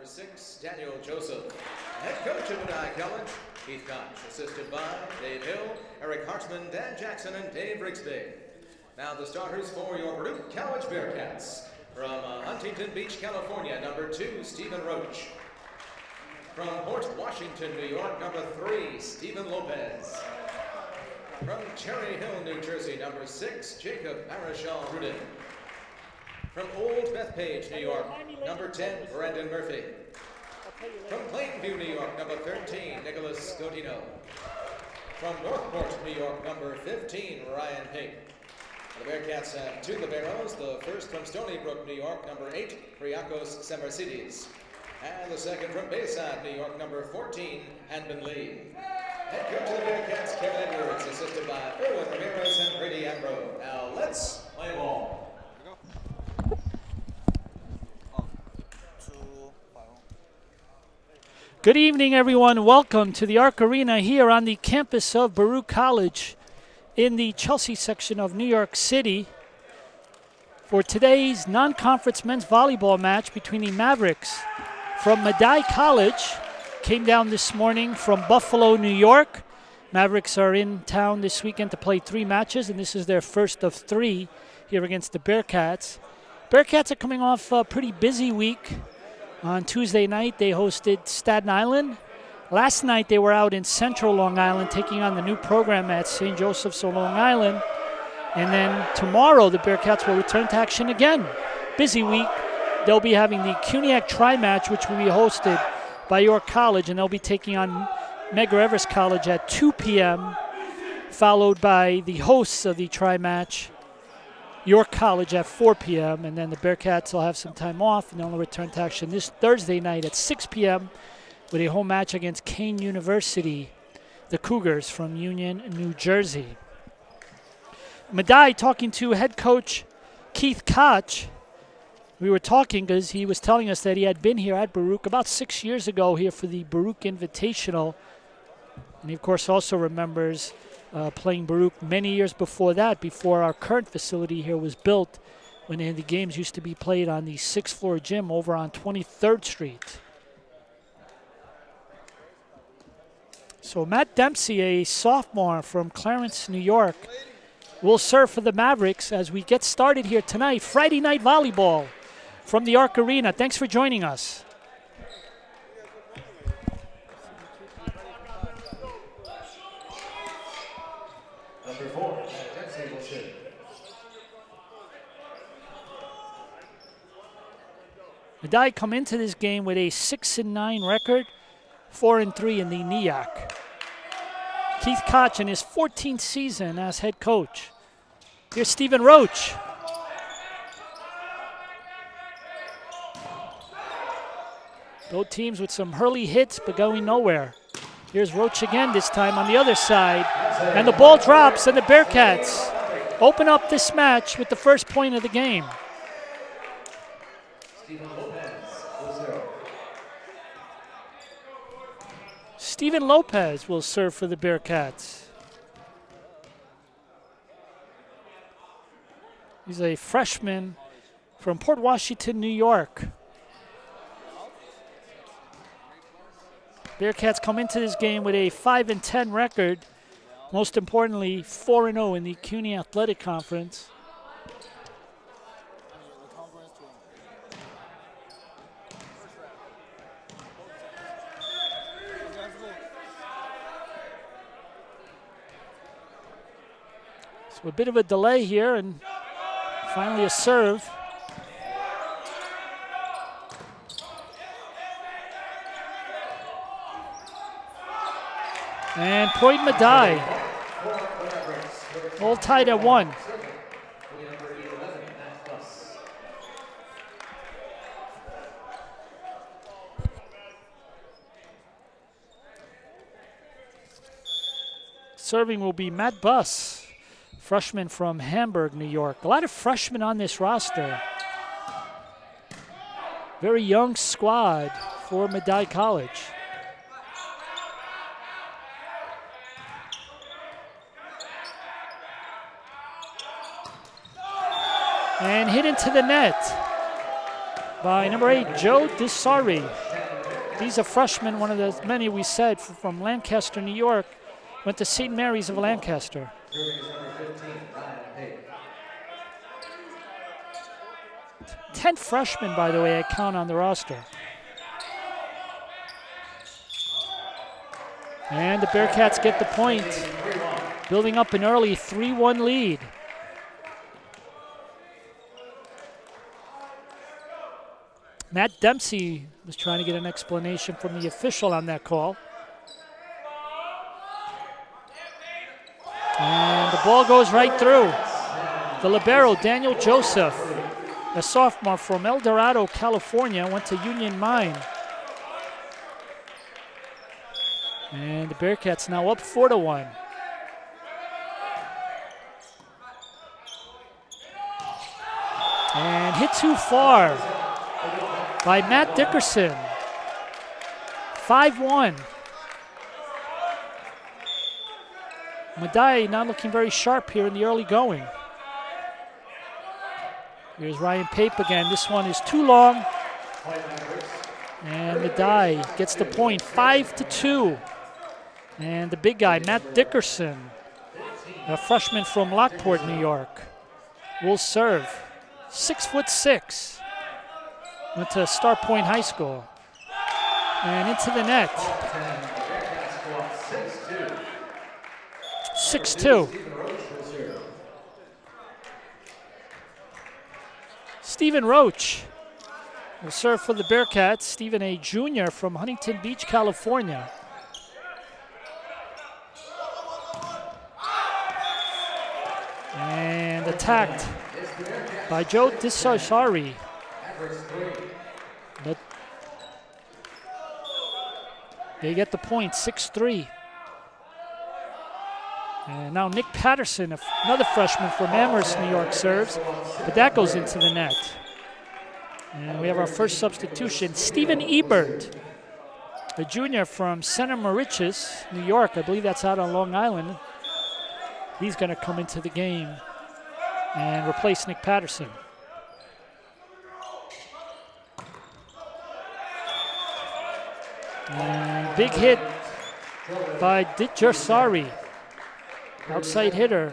6, Daniel Joseph. Head coach of Medaille College, Keith Koch, assisted by Dave Hill, Eric Hartman, Dan Jackson, and Dave Rigsby. Now the starters for your Baruch College Bearcats. From Huntington Beach, California, number 2, Stephen Roach. From Port Washington, New York, number 3, Stephen Lopez. From Cherry Hill, New Jersey, number 6, Jacob Marichal Rudin. From Old Bethpage, New York, number 10, Brandon Murphy. From Plainview, New York, number 13, Nicholas Godino. From Northport, New York, number 15, Ryan Pink. The Bearcats have 2 liberos, the first from Stony Brook, New York, number 8, Priakos Semersidis. And the second from Bayside, New York, number 14, Hanban Lee. Head coach of the Bearcats, Kevin Edwards, assisted by Erwin Ramirez and Brady Ambrose. Now let's play ball. Good evening, everyone. Welcome to the Arc Arena here on the campus of Baruch College in the Chelsea section of New York City for today's non-conference men's volleyball match between the Mavericks from Medaille College. Came down this morning from Buffalo, New York. Mavericks are in town this weekend to play 3 matches, and this is their first of 3 here against the Bearcats. Bearcats are coming off a pretty busy week. On Tuesday night, they hosted Staten Island. Last night, they were out in central Long Island taking on the new program at St. Joseph's on Long Island. And then tomorrow, the Bearcats will return to action again. Busy week. They'll be having the CUNYAC tri-match, which will be hosted by York College, and they'll be taking on Medgar Evers College at 2 p.m., followed by the hosts of the tri-match, York College, at 4 p.m., and then the Bearcats will have some time off, and they'll return to action this Thursday night at 6 p.m. with a home match against Kane University, the Cougars from Union, New Jersey. Medaille talking to head coach Keith Koch. We were talking because he was telling us that he had been here at Baruch about 6 years ago here for the Baruch Invitational. And he, of course, also remembers playing Baruch many years before that, before our current facility here was built, when the games used to be played on the 6th floor gym over on 23rd Street. So Matt Dempsey, a sophomore from Clarence, New York, will serve for the Mavericks as we get started here tonight. Friday night volleyball from the Arc Arena. Thanks for joining us. Number 4, Dempsey will shoot. Medaille come into this game with a 6-9 record, 4-3 in the NEAC. Keith Koch in his 14th season as head coach. Here's Stephen Roach. Both teams with some early hits, but going nowhere. Here's Roach again, this time on the other side. And the ball drops, and the Bearcats open up this match with the first point of the game. Stephen Lopez will serve for the Bearcats. He's a freshman from Port Washington, New York. Bearcats come into this game with a 5-10 record. Most importantly, 4-0 in the CUNY Athletic Conference. So a bit of a delay here, and finally a serve. And point Medaille. All tied at 1. Serving will be Matt Buss, freshman from Hamburg, New York. A lot of freshmen on this roster. Very young squad for Medaille College. And hit into the net. by number 8, Joe Desari. He's a freshman, one of the many we said from Lancaster, New York. Went to St. Mary's of Lancaster. 10 freshmen, by the way, I count on the roster. And the Bearcats get the point, building up an early 3-1 lead. Matt Dempsey was trying to get an explanation from the official on that call. And the ball goes right through. The libero, Daniel Joseph, a sophomore from El Dorado, California, went to Union Mine. And the Bearcats now up 4-1. And hit too far by Matt Dickerson. 5-1. Medaille not looking very sharp here in the early going. Here's Ryan Pape again. This one is too long. And Medaille gets the point, 5-2. And the big guy, Matt Dickerson, a freshman from Lockport, New York, will serve. 6'6". Went to Star Point High School. And into the net. 6-2. Stephen Roach will serve for the Bearcats. Stephen, a junior from Huntington Beach, California. And attacked by Joe Desari. But they get the point, 6-3. And now Nick Patterson, another freshman from Amherst, New York, serves, but that goes into the net. And we have our first substitution, Stephen Ebert, a junior from Center Moriches, New York. I believe that's out on Long Island. He's going to come into the game and replace Nick Patterson. And big hit by Desari. Outside hitter,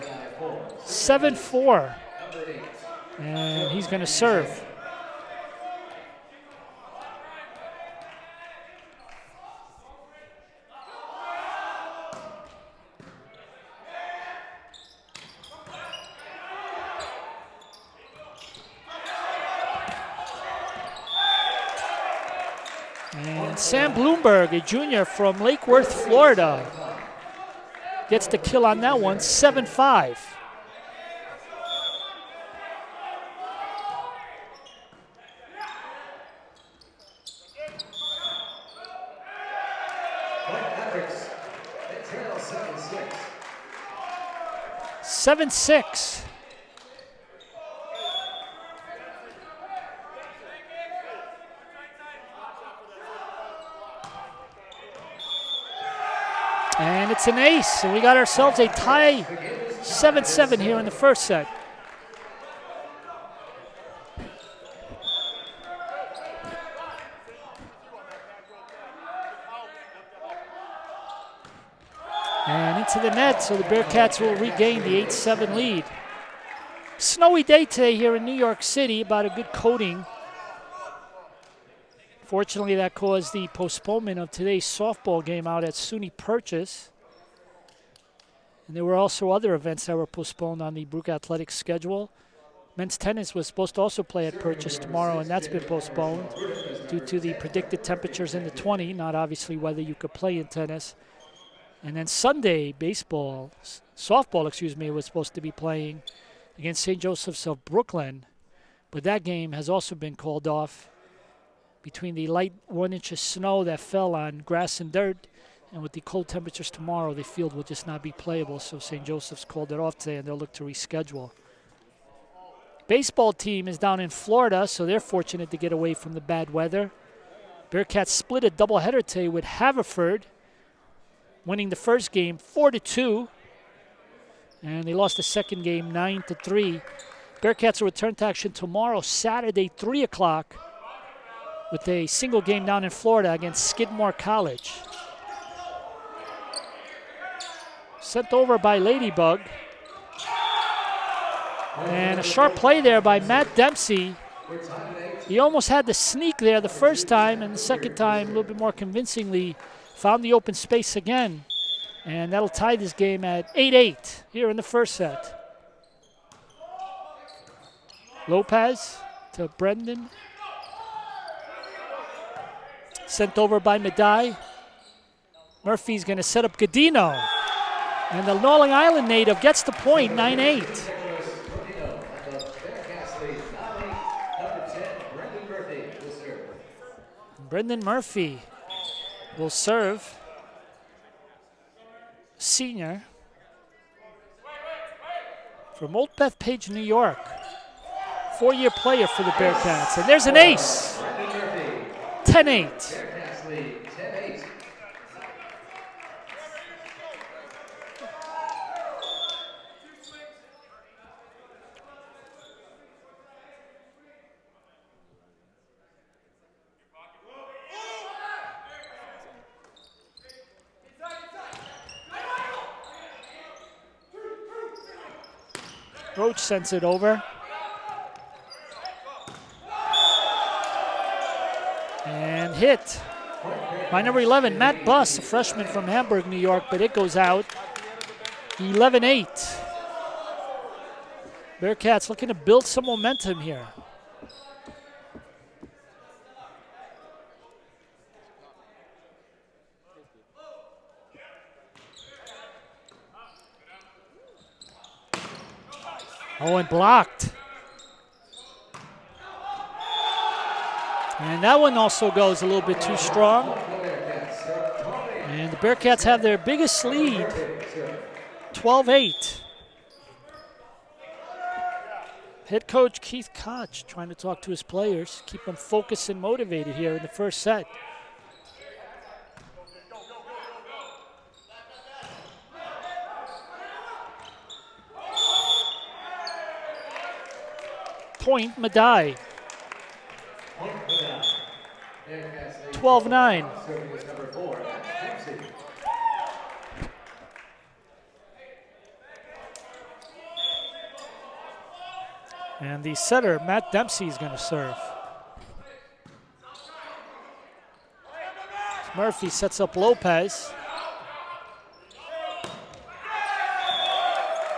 7-4. And he's going to serve. And Sam Bloomberg, a junior from Lake Worth, Florida, gets the kill on that one, 7-5. Mavericks, 7-6. And it's an ace, and we got ourselves a tie, 7-7 here in the first set. And into the net, so the Bearcats will regain the 8-7 lead. Snowy day today here in New York City, about a good coating. Fortunately, that caused the postponement of today's softball game out at SUNY Purchase. And there were also other events that were postponed on the Baruch Athletics schedule. Men's tennis was supposed to also play at Purchase tomorrow, and that's been postponed due to the predicted temperatures in the 20, not obviously whether you could play in tennis. And then Sunday, softball, was supposed to be playing against St. Joseph's of Brooklyn, but that game has also been called off between the light 1 inch of snow that fell on grass and dirt, and with the cold temperatures tomorrow, the field will just not be playable. So St. Joseph's called it off today, and they'll look to reschedule. Baseball team is down in Florida, so they're fortunate to get away from the bad weather. Bearcats split a doubleheader today with Haverford, winning the first game 4-2, and they lost the second game 9-3. Bearcats will return to action tomorrow, Saturday, 3 o'clock, with a single game down in Florida against Skidmore College. Sent over by Ladybug. And a sharp play there by Matt Dempsey. He almost had the sneak there the first time, and the second time, a little bit more convincingly, found the open space again. And that'll tie this game at 8-8 here in the first set. Lopez to Brendan. Sent over by Medaille. Murphy's going to set up Godino. And the Long Island native gets the point, 9-8. Brendan Murphy will serve. Senior from Old Bethpage, New York. 4-year player for the Bearcats. And there's an ace. 10-8. Roach sends it over. And hit by number 11, Matt Buss, a freshman from Hamburg, New York, but it goes out. 11-8. Bearcats looking to build some momentum here. Oh, and blocked. And that one also goes a little bit too strong. And the Bearcats have their biggest lead, 12-8. Head coach Keith Koch trying to talk to his players, keep them focused and motivated here in the first set. Point Medaille. 12-9. And the setter, Matt Dempsey, is going to serve. Murphy sets up Lopez.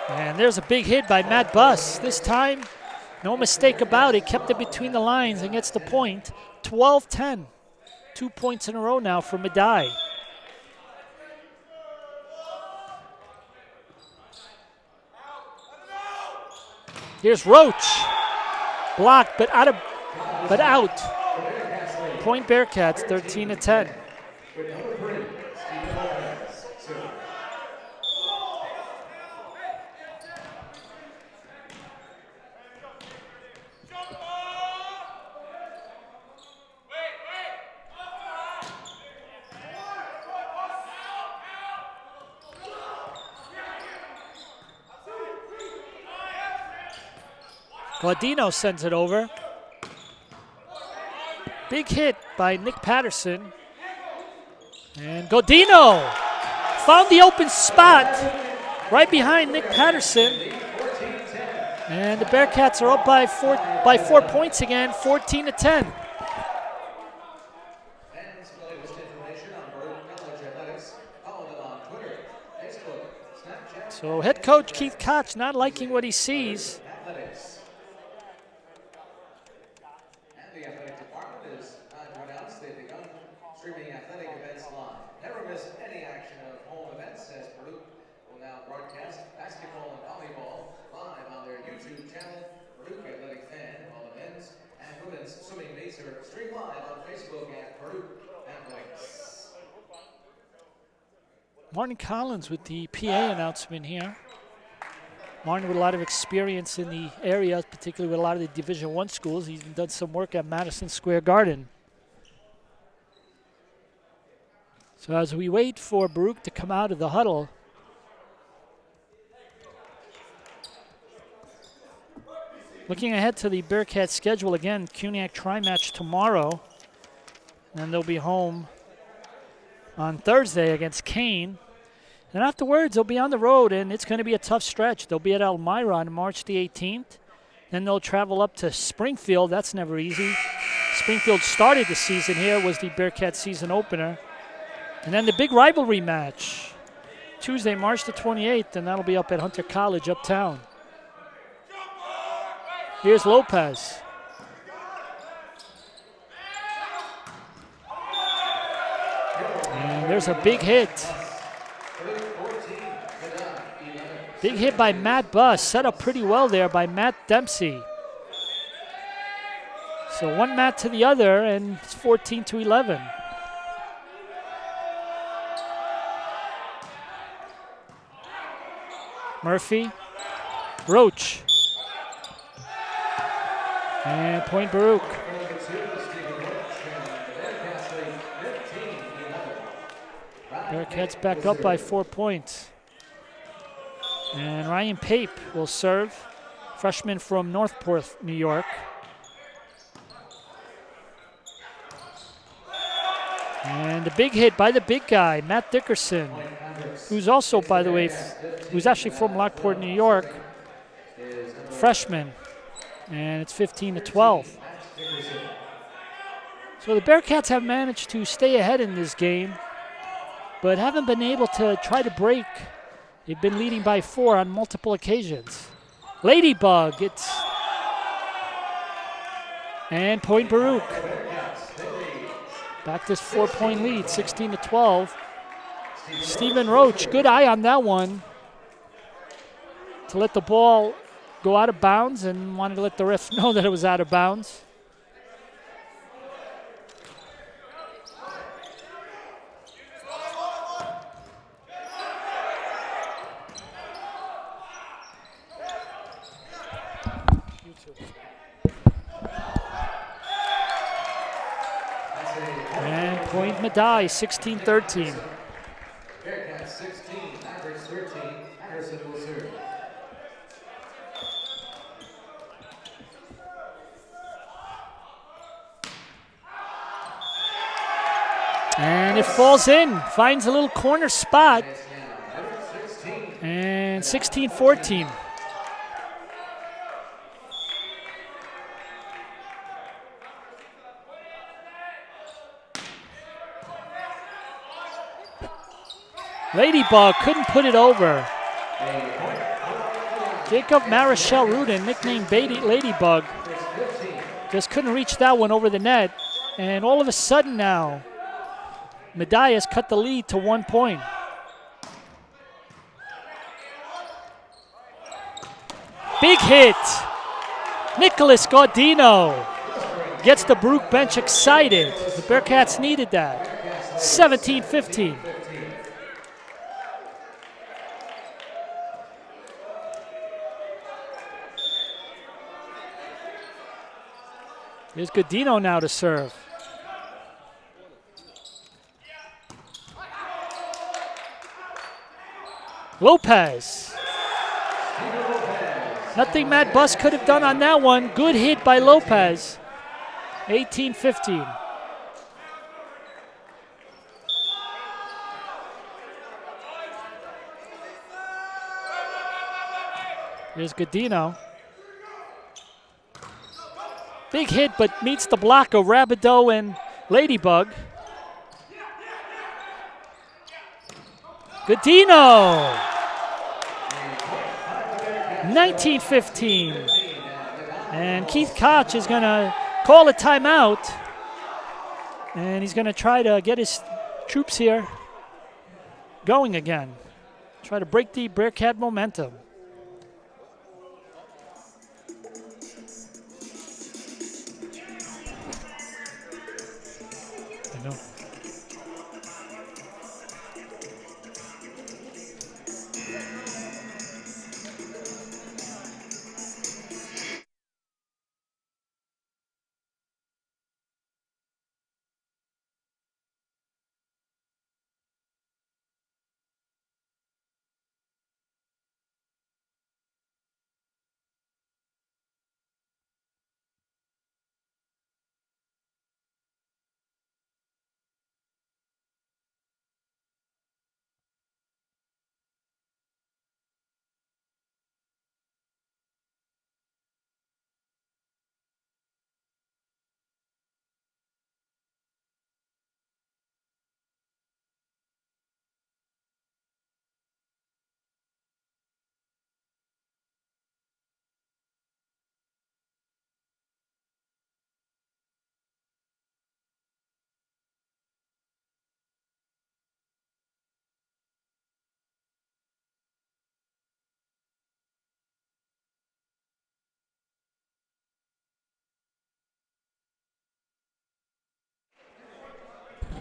And there's a big hit by Matt Buss. This time, no mistake about it, kept it between the lines and gets the point. 12-10. 2 points in a row now for Medaille. Here's Roach. Blocked, but out. Point Bearcats, 13-10. Godino sends it over. Big hit by Nick Patterson. And Godino found the open spot right behind Nick Patterson. And the Bearcats are up by 4 points again, 14-10. So head coach Keith Koch not liking what he sees. Streaming athletic events live. Never miss any action of home events as Baruch will now broadcast basketball and volleyball live on their YouTube channel, Baruch Athletic Fan, while the men's and women's swimming meets are streamed live on Facebook at Baruch Athletics. Martin Collins with the PA announcement here. Martin with a lot of experience in the area, particularly with a lot of the Division I schools. He's done some work at Madison Square Garden. So as we wait for Baruch to come out of the huddle, looking ahead to the Bearcats schedule again, CUNYAC tri-match tomorrow And they'll be home on Thursday against Kane. And afterwards, they'll be on the road, and it's going to be a tough stretch. They'll be at Elmira on March the 18th. Then they'll travel up to Springfield. That's never easy. Springfield started the season here, was the Bearcats season opener. And then the big rivalry match, Tuesday, March the 28th, and that'll be up at Hunter College uptown. Here's Lopez. And there's a big hit. Big hit by Matt Buss, set up pretty well there by Matt Dempsey. So one mat to the other, and it's 14-11. Murphy, Roach, and point Baruch. Bearcats back up by 4 points. And Ryan Pape will serve, freshman from Northport, New York. And a big hit by the big guy, Matt Dickerson, who's also, by the way, who's actually from Lockport, New York, freshman. And it's 15-12. So the Bearcats have managed to stay ahead in this game, but haven't been able to try to break. They've been leading by 4 on multiple occasions. Ladybug, and point Baruch. Back this 4-point lead, 16-12. Stephen Roach, good eye on that one to let the ball go out of bounds, and wanted to let the ref know that it was out of bounds. And point Medaille, 16-13. Bearcats 16, Mavericks 13. Anderson will serve. And it falls in, finds a little corner spot. And 16-14. Ladybug couldn't put it over. Jacob Marichal Rudin, nicknamed Ladybug, just couldn't reach that one over the net. And all of a sudden now, Medaille has cut the lead to 1 point. Big hit. Nicholas Gaudino gets the Baruch bench excited. The Bearcats needed that. 17-15. Here's Gaudino now to serve. Lopez. Nothing Matt Buss could have done on that one. Good hit by Lopez. 18-15. Here's Gaudino. Big hit, but meets the block of Rabideau and Ladybug. Gaudino. 19-15. And Keith Koch is going to call a timeout. And he's going to try to get his troops here going again. Try to break the Bearcat momentum. I know.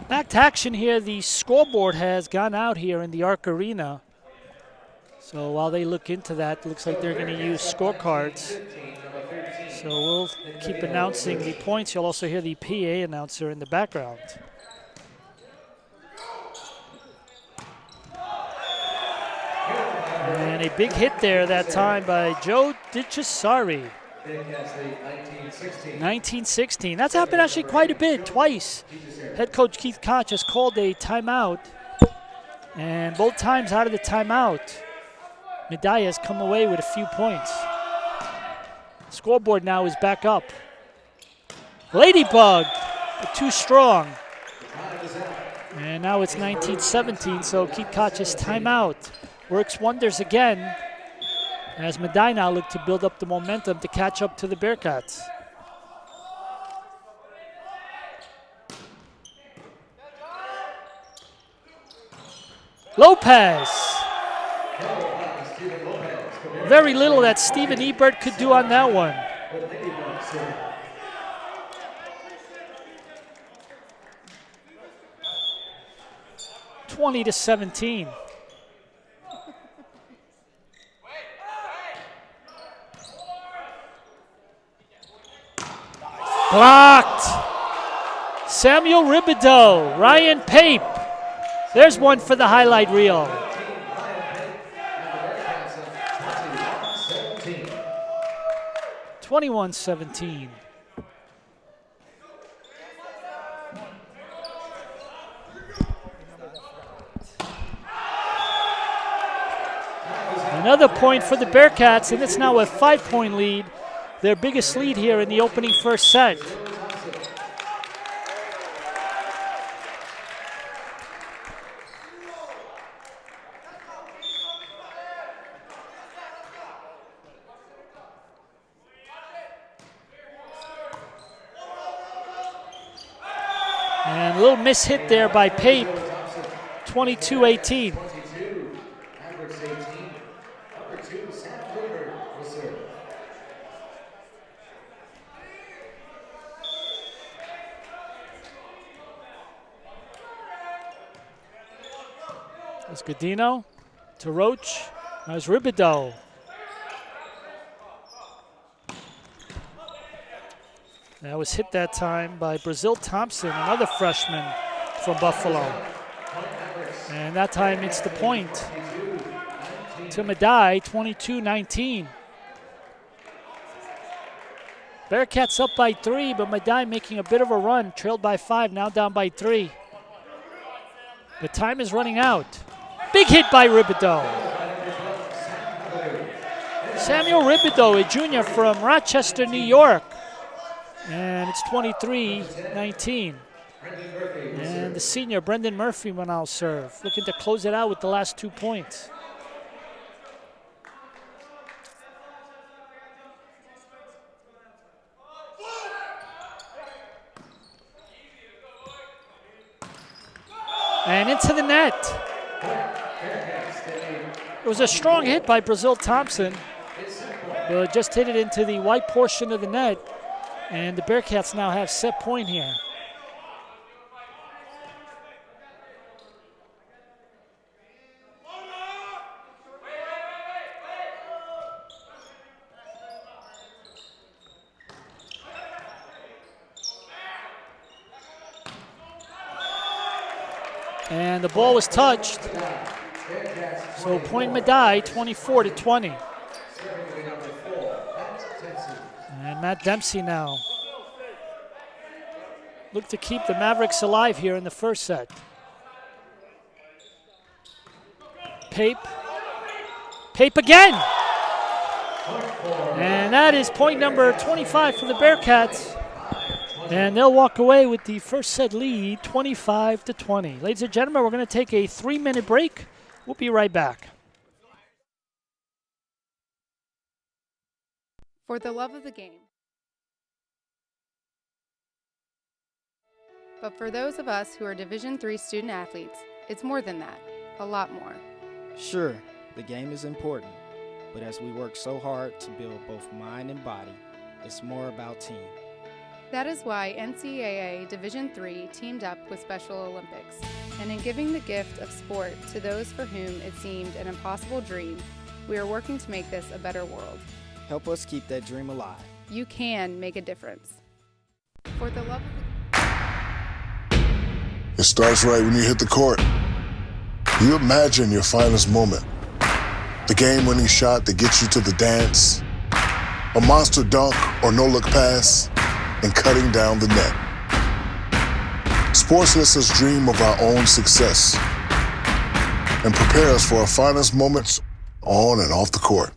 Back to action here. The scoreboard has gone out here in the Arc Arena. So while they look into that, looks like they're going to use scorecards. So we'll keep announcing the points. You'll also hear the PA announcer in the background. And a big hit there that time by Joe DiCesare. 19-16. That's happened actually quite a bit, twice. Head coach Keith Koch has called a timeout. And both times out of the timeout, Medaille has come away with a few points. Scoreboard now is back up. Ladybug, but too strong. And now it's 19-17, so Keith Koch's timeout works wonders again as Medaille now look to build up the momentum to catch up to the Bearcats. Lopez. Very little that Steven Ebert could do on that one. (20-17). Blocked. Samuel Ribideau, Ryan Pape. There's one for the highlight reel. 21-17. Another point for the Bearcats, and it's now a 5-point lead. Their biggest lead here in the opening first set. And a little miss hit there by Pape, 22-18. It's Godino to Roach. There's Ribideau. That was hit that time by Brazil Thompson, another freshman from Buffalo. And that time it's the point to Medaille, 22-19. Bearcats up by 3, but Medaille making a bit of a run, trailed by 5, now down by 3. The time is running out. Big hit by Ribideau. Samuel Ribideau, a junior from Rochester, New York. And it's 23-19. And the senior, Brendan Murphy, will now serve, looking to close it out with the last 2 points. And into the net. It was a strong hit by Brazil Thompson, but just hit it into the white portion of the net. And the Bearcats now have set point here. And the ball was touched. So point Medaille, 24-20. And Matt Dempsey now look to keep the Mavericks alive here in the first set. Pape again! And that is point number 25 for the Bearcats. And they'll walk away with the first set lead, 25-20. Ladies and gentlemen, we're going to take a 3-minute break. We'll be right back. For the love of the game. But for those of us who are Division III student athletes, it's more than that, a lot more. Sure, the game is important, but as we work so hard to build both mind and body, it's more about team. That is why NCAA Division III teamed up with Special Olympics, and in giving the gift of sport to those for whom it seemed an impossible dream, we are working to make this a better world. Help us keep that dream alive. You can make a difference. For the love of It starts right when you hit the court. You imagine your finest moment. The game-winning shot that gets you to the dance. A monster dunk or no-look pass. And cutting down the net. Sports lets us dream of our own success and prepare us for our finest moments on and off the court.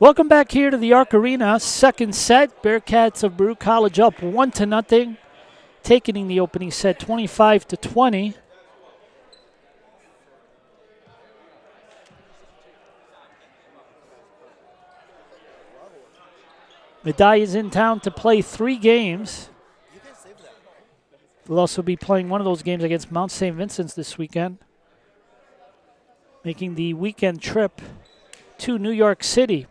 Welcome back here to the Arc Arena. Second set, Bearcats of Baruch College up 1-0, taking the opening set 25-20. Medaille is in town to play 3 games. They'll also be playing one of those games against Mount St. Vincent's this weekend, making the weekend trip to New York City.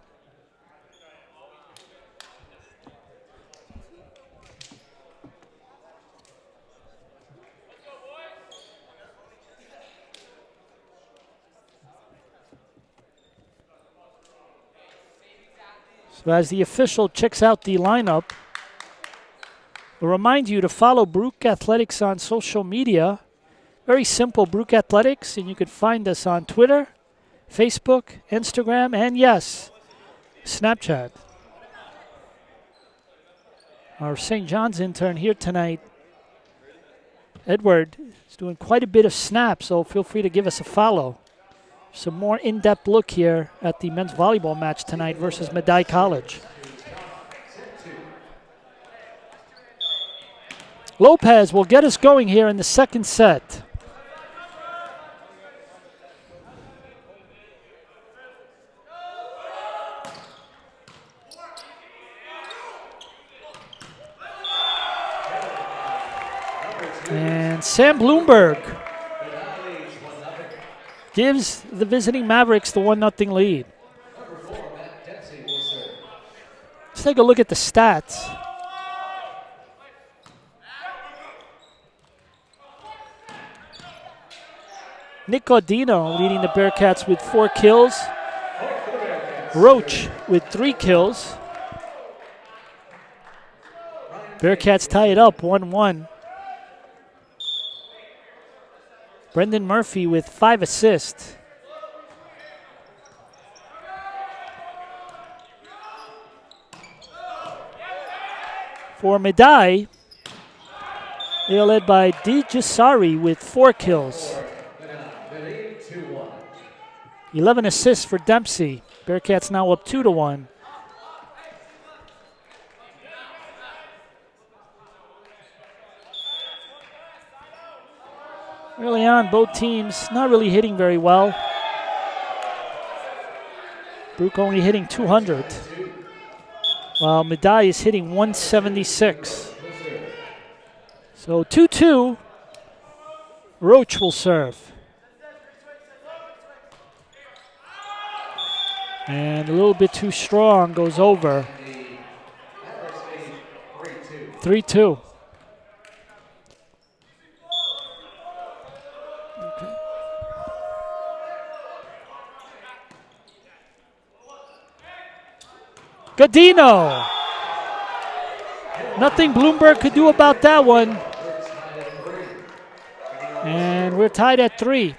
So as the official checks out the lineup, we'll remind you to follow Baruch Athletics on social media. Very simple, Baruch Athletics, and you can find us on Twitter, Facebook, Instagram, and yes, Snapchat. Our St. John's intern here tonight, Edward, is doing quite a bit of snaps, so feel free to give us a follow. Some more in-depth look here at the men's volleyball match tonight versus Medaille College. Lopez will get us going here in the second set. And Sam Bloomberg gives the visiting Mavericks the 1-0 lead. Let's take a look at the stats. Nick Gaudino leading the Bearcats with 4 kills. Roach with 3 kills. Bearcats tie it up 1-1. Brendan Murphy with 5 assists. For Medaille, They are led by Di Gisari with 4 kills. 11 assists for Dempsey. Bearcats now up 2-1. Early on, both teams not really hitting very well. Baruch only hitting 200, while Medaille is hitting 176. So 2-2, Roach will serve. And a little bit too strong, goes over. 3-2. Godino. Nothing Bloomberg could do about that one. And we're tied at 3.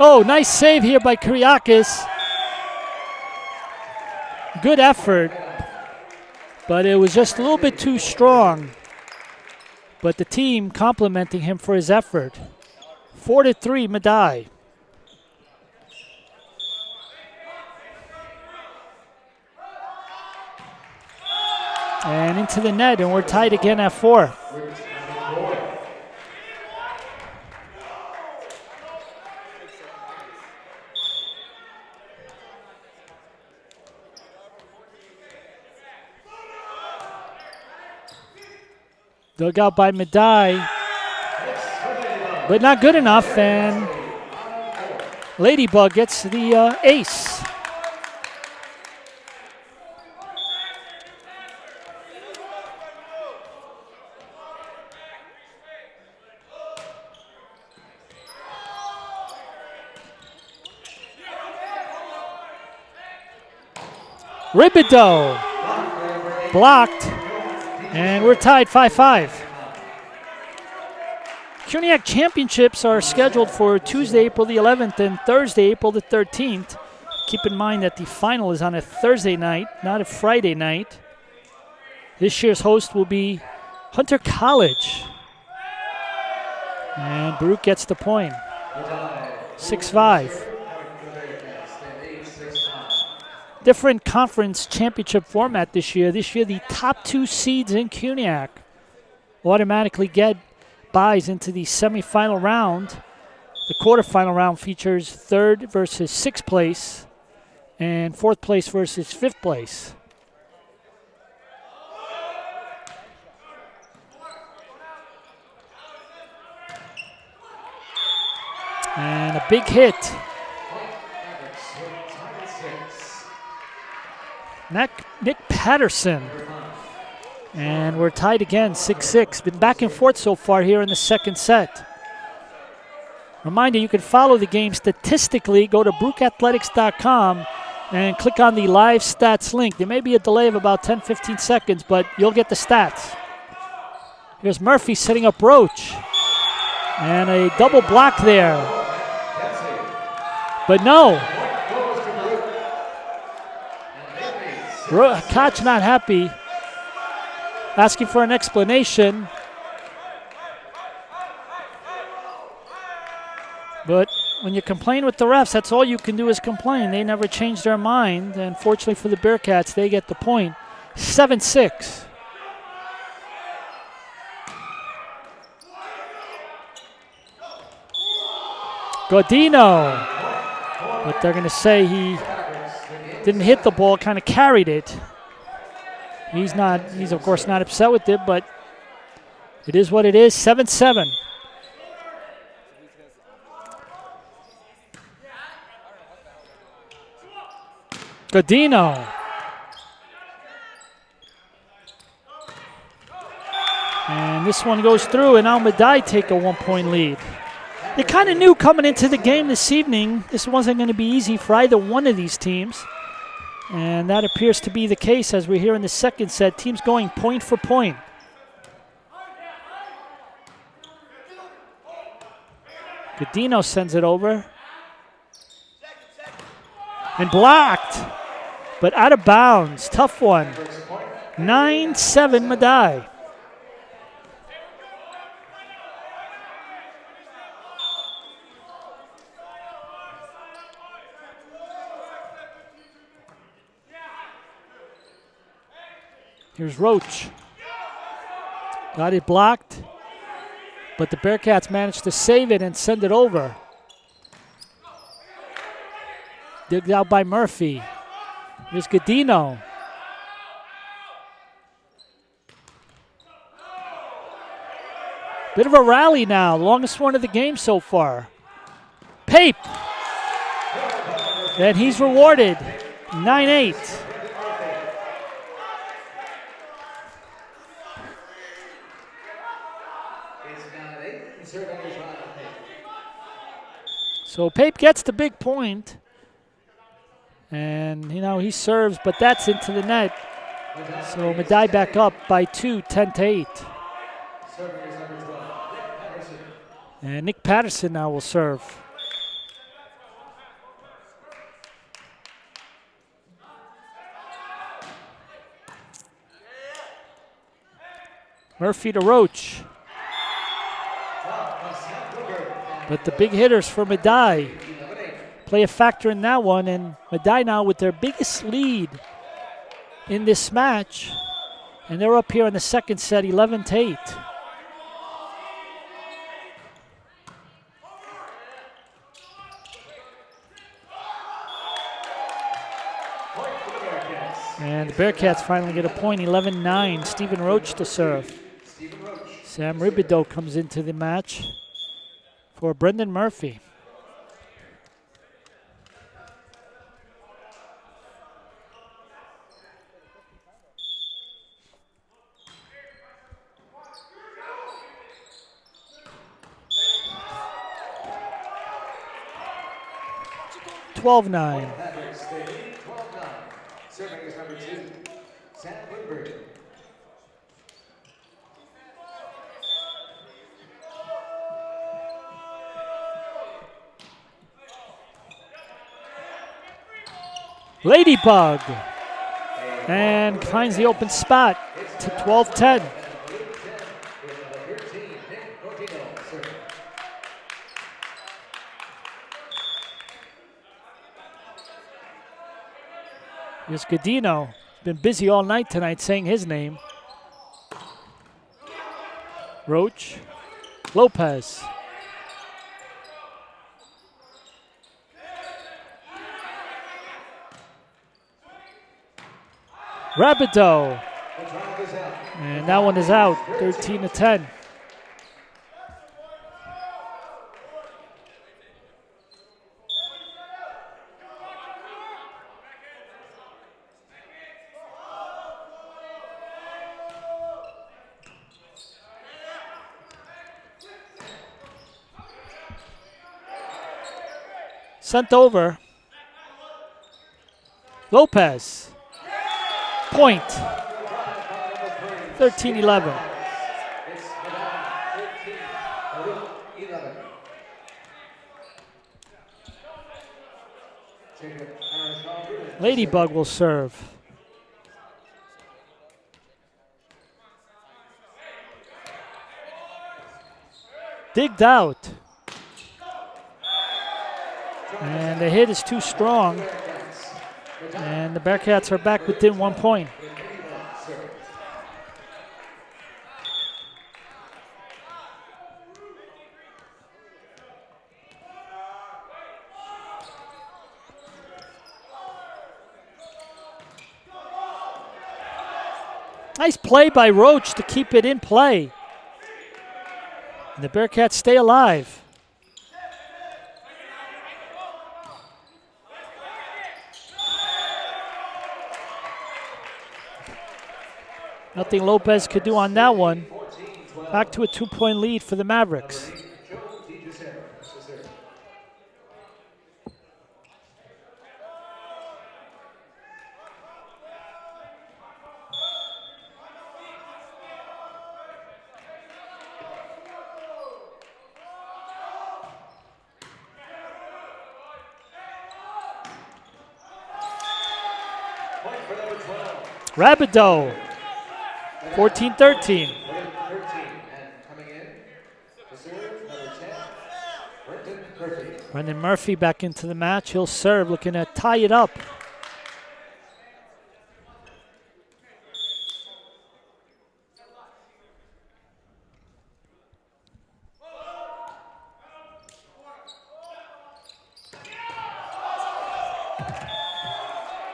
Oh, nice save here by Kyriakis. Good effort. But it was just a little bit too strong. But the team complimenting him for his effort. 4-3, Medaille. And into the net, and we're tied again at 4. Dug out by Medaille, but not good enough, and Ladybug gets the ace. Ribideau blocked. And we're tied 5-5. CUNYAC championships are scheduled for Tuesday, April the 11th and Thursday, April the 13th. Keep in mind that the final is on a Thursday night, not a Friday night. This year's host will be Hunter College. And Baruch gets the point. 6-5. Different conference championship format this year. This year, the top 2 seeds in CUNYAC automatically get buys into the semifinal round. The quarterfinal round features 3rd versus 6th place and 4th place versus 5th place. And a big hit. Nick Patterson. And we're tied again, 6-6. Been back and forth so far here in the second set. Reminder, you can follow the game statistically. Go to BaruchAthletics.com and click on the live stats link. There may be a delay of about 10-15 seconds, but you'll get the stats. Here's Murphy setting up Roach. And a double block there. But no. Koch not happy, asking for an explanation. But when you complain with the refs, that's all you can do is complain. They never change their mind, and fortunately for the Bearcats, they get the point. 7-6. Godino. But they're going to say he didn't hit the ball, kind of carried it. He's of course not upset with it, but it is what it is. 7-7. Godino. And this one goes through, and now Medaille take a 1-point lead. They kind of knew coming into the game this evening this wasn't going to be easy for either one of these teams. And that appears to be the case as we're here in the second set. Teams going point for point. Godino sends it over. And blocked, but out of bounds. Tough one. 9-7 Medaille. Here's Roach. Got it blocked, but the Bearcats managed to save it and send it over. Digged out by Murphy. Here's Godino. Bit of a rally now. Longest one of the game so far. Pape. And he's rewarded. 9-8. So Pape gets the big point. And, he serves, but that's into the net. So Medaille back up by 2, 10-8. And Nick Patterson now will serve. Murphy to Roach. But the big hitters for Medaille play a factor in that one, and Medaille now with their biggest lead in this match, and they're up here in the second set, 11-8. And the Bearcats finally get a point, 11-9. Stephen Roach to serve. Sam Ribideau comes into the match for Brendan Murphy. Serving is number 2, Sam Woodbury. Ladybug. And finds the open spot to 12-10. Here's Godino. Been busy all night tonight saying his name. Roach. Lopez. Rabideau. And that one is out, 13-10. Sent over. Lopez. Point. 13-11. Ladybug will serve. Digged out. And the hit is too strong. And the Bearcats are back within 1 point. Nice play by Roach to keep it in play. And the Bearcats stay alive. Nothing Lopez could do on that one. Back to a 2-point lead for the Mavericks. Rabideau, 14-13. 13. And coming in to serve, number 10, Brendan Murphy. Brendan Murphy back into the match. He'll serve, looking to tie it up.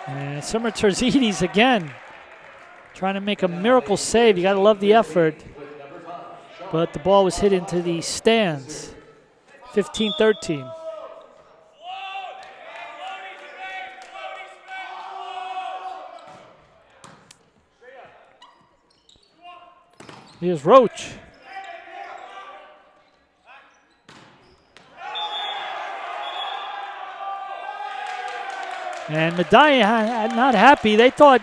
And Summer Terzides again, trying to make a miracle save. You got to love the effort. But the ball was hit into the stands. 15-13. Here's Roach. And Medaille not happy. They thought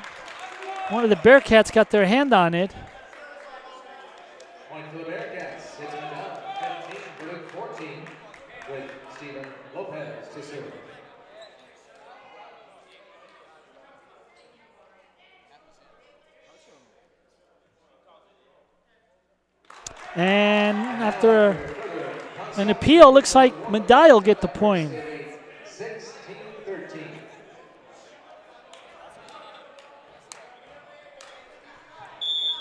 one of the Bearcats got their hand on it. Point for the Bearcats. It's Medaille, 15, Baruch 14, with Steven Lopez to serve. And after an appeal, looks like Medaille will get the point. 16-13.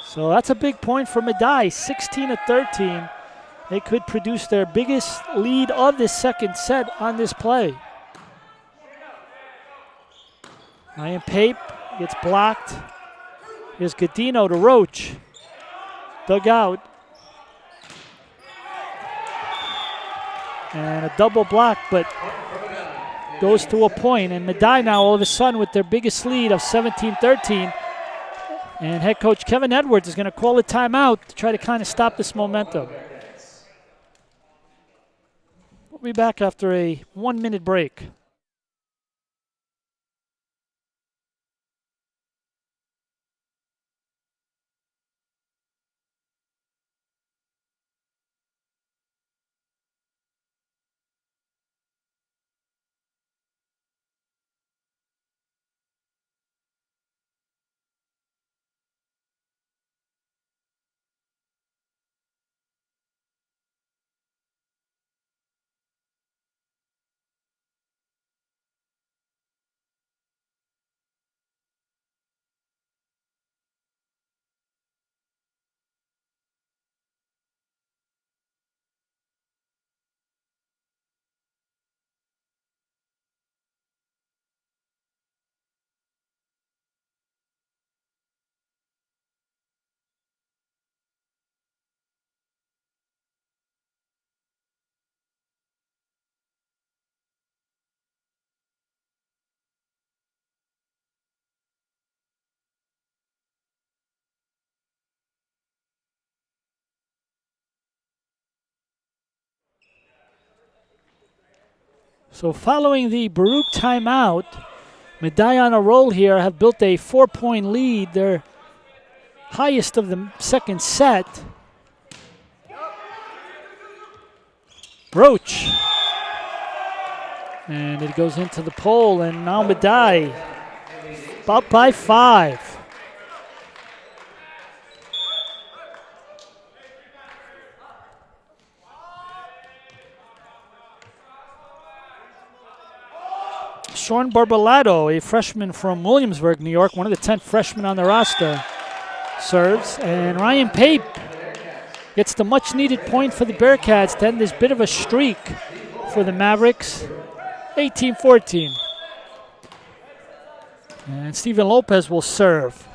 So that's a big point for Medaille, 16-13. They could produce their biggest lead of this second set on this play. Ryan Pape gets blocked. Here's Godino to Roach. Dug out. And a double block, but goes to a point. And Medaille now all of a sudden with their biggest lead of 17-13. And head coach Kevin Edwards is going to call a timeout to try to kind of stop this momentum. We'll be back after a 1-minute break. So following the Baruch timeout, Medaille on a roll here have built a 4-point lead, their highest of the second set. Roach. And it goes into the pole, and now Medaille up by 5. Sean Barbalato, a freshman from Williamsburg, New York, one of the 10 freshmen on the roster, serves. And Ryan Pape gets the much-needed point for the Bearcats to end this bit of a streak for the Mavericks, 18-14. And Steven Lopez will serve.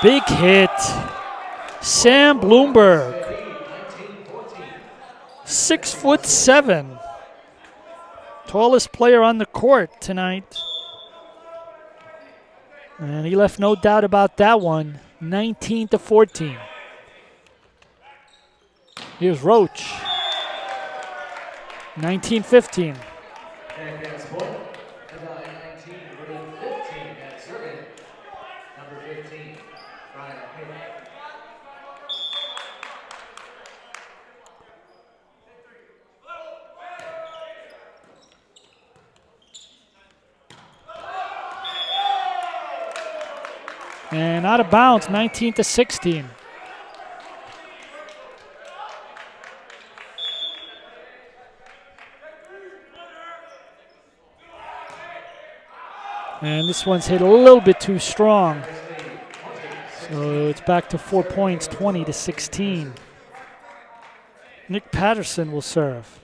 Big hit. Sam Bloomberg. 6'7". Tallest player on the court tonight. And he left no doubt about that one. 19-14. Here's Roach. 19-15. And out of bounds, 19-16. And this one's hit a little bit too strong. So it's back to 4 points, 20-16. Nick Patterson will serve.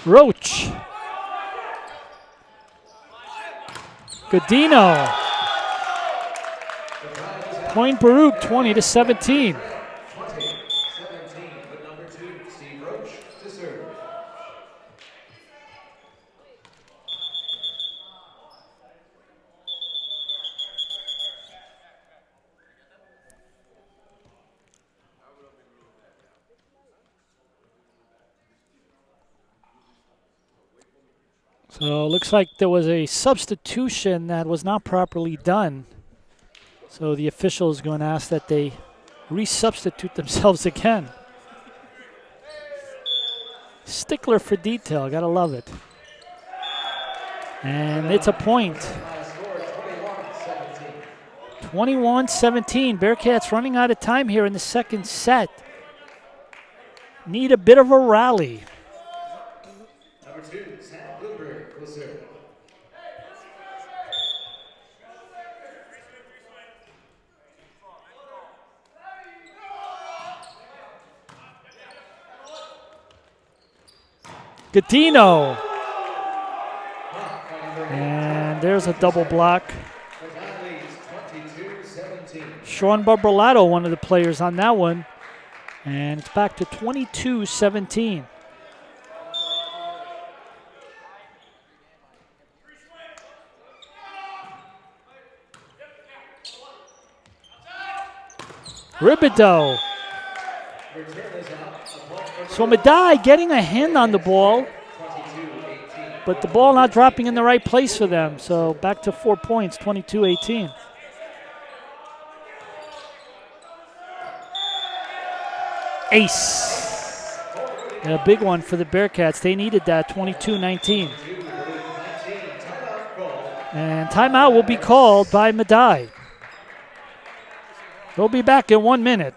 Roach. Godino. Point Baruch, 20-17. So it looks like there was a substitution that was not properly done. So the official is going to ask that they resubstitute themselves again. Stickler for detail, gotta love it. And it's a point. 21-17. Bearcats running out of time here in the second set. Need a bit of a rally. Number 2, Sam Bloomberg will serve. Gattino. And there's a double block. Sean Barberlato, one of the players on that one. And it's back to 22-17. Ribideau. So Medaille getting a hand on the ball, but the ball not dropping in the right place for them. So back to 4 points, 22-18. Ace. A big one for the Bearcats. They needed that, 22-19. And timeout will be called by Medaille. They'll be back in 1 minute.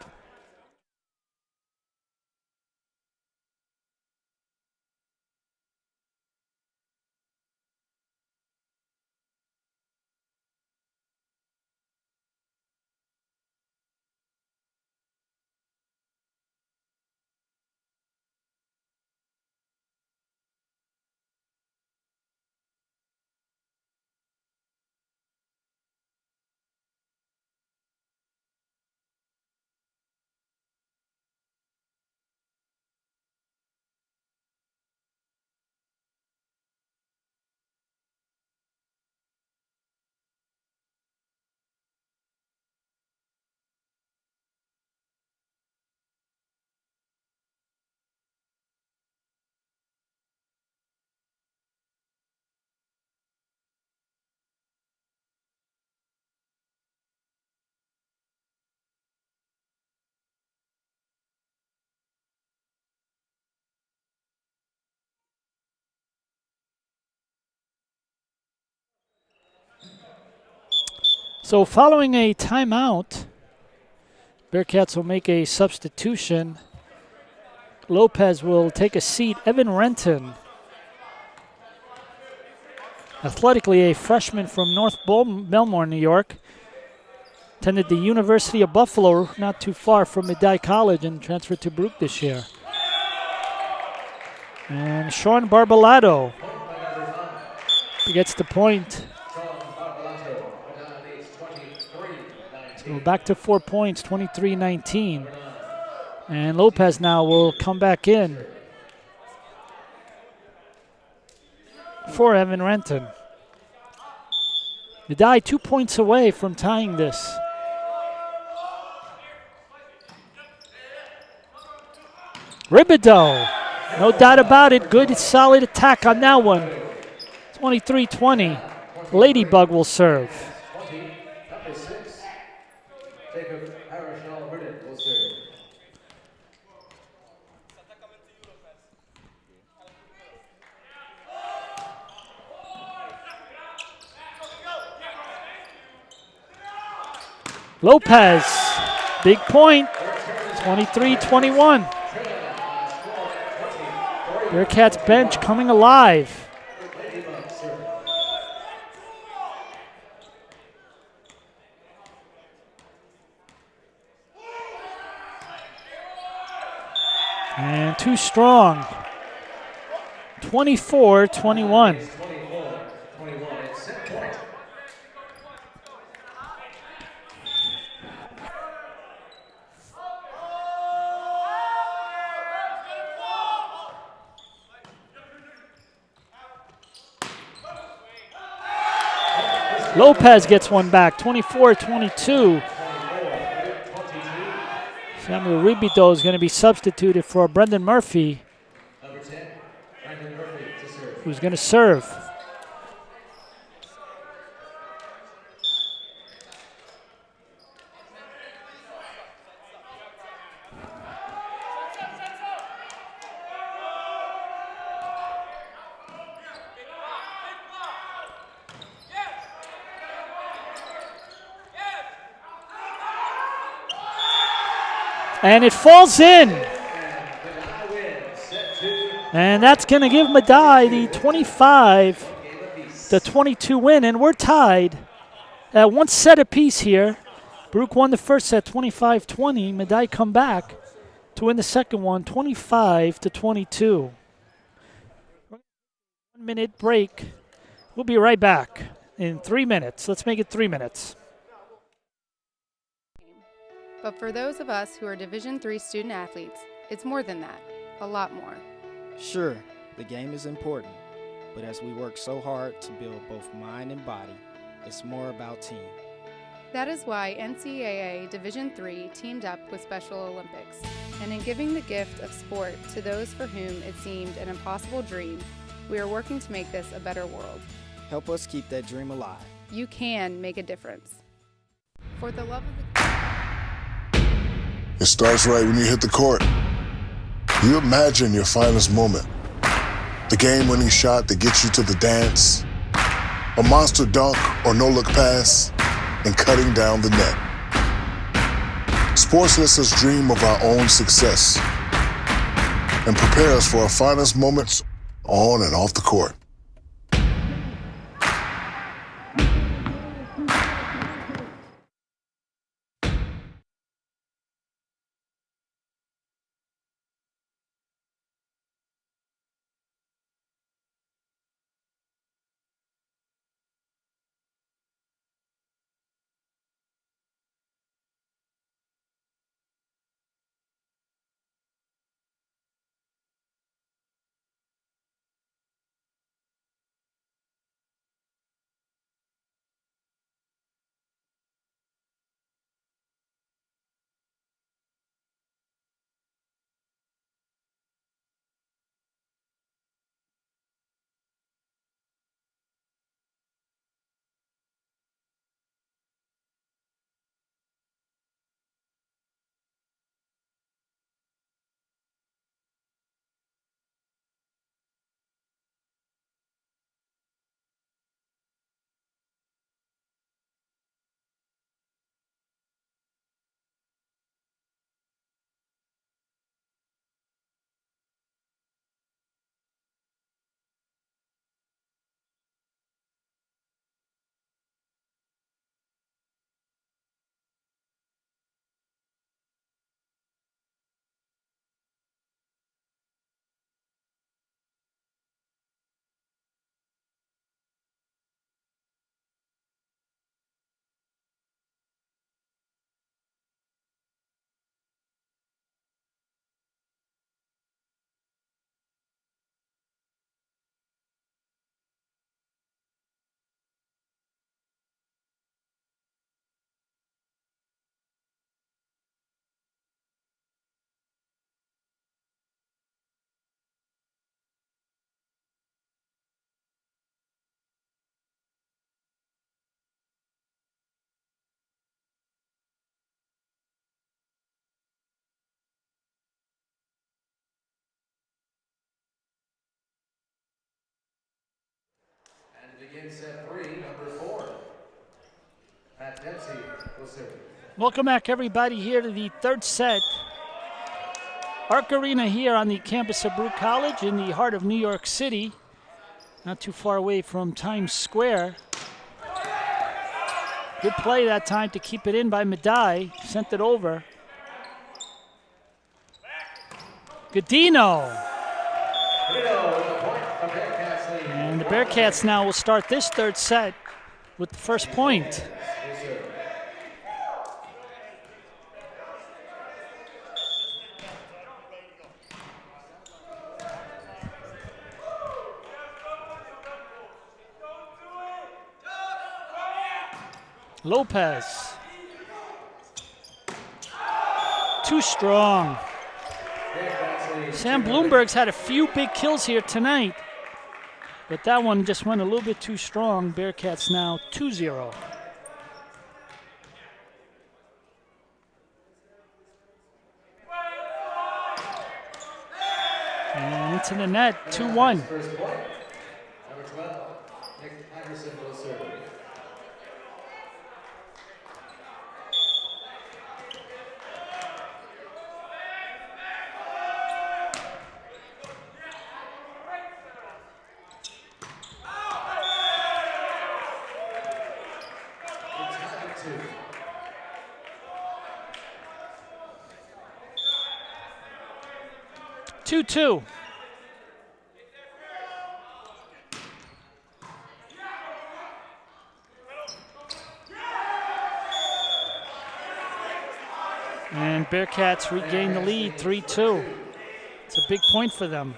So following a timeout, Bearcats will make a substitution. Lopez will take a seat. Evan Renton, athletically a freshman from North Belmore, New York, attended the University of Buffalo, not too far from Medaille College, and transferred to Baruch this year. And Sean Barberlato gets the point. So back to 4 points, 23-19. And Lopez now will come back in for Evan Renton. Medaille 2 points away from tying this. Ribideau, no doubt about it. Good, solid attack on that one. 23-20. Ladybug will serve. Lopez, big point, 23-21. Bearcats bench coming alive. And too strong. 24-21. Lopez gets one back, 24-22. Samuel Ribito is going to be substituted for Brendan Murphy, who's going to serve. And it falls in. And that's going to give Medaille the 25-22 win. And we're tied at one set apiece here. Baruch won the first set 25-20. Medaille come back to win the second one 25-22. 1 minute break. We'll be right back in 3 minutes. Let's make it 3 minutes. But for those of us who are Division III student athletes, it's more than that, a lot more. Sure, the game is important, but as we work so hard to build both mind and body, it's more about team. That is why NCAA Division III teamed up with Special Olympics, and in giving the gift of sport to those for whom it seemed an impossible dream, we are working to make this a better world. Help us keep that dream alive. You can make a difference. For the love of the It starts right when you hit the court. You imagine your finest moment. The game-winning shot that gets you to the dance. A monster dunk or no-look pass, and cutting down the net. Sports lets us dream of our own success and prepare us for our finest moments on and off the court. And begin set 3, number 4. Pat Dempsey will serve. Welcome back, everybody, here to the third set. Arc Arena here on the campus of Baruch College in the heart of New York City, not too far away from Times Square. Good play that time to keep it in by Medaille. Sent it over. Godino. And the Bearcats now will start this third set with the first point. Lopez. Too strong. Sam Bloomberg's had a few big kills here tonight, but that one just went a little bit too strong. Bearcats now 2-0. And into the net, 2-1. Two. And Bearcats regain the lead, 3-2. It's a big point for them.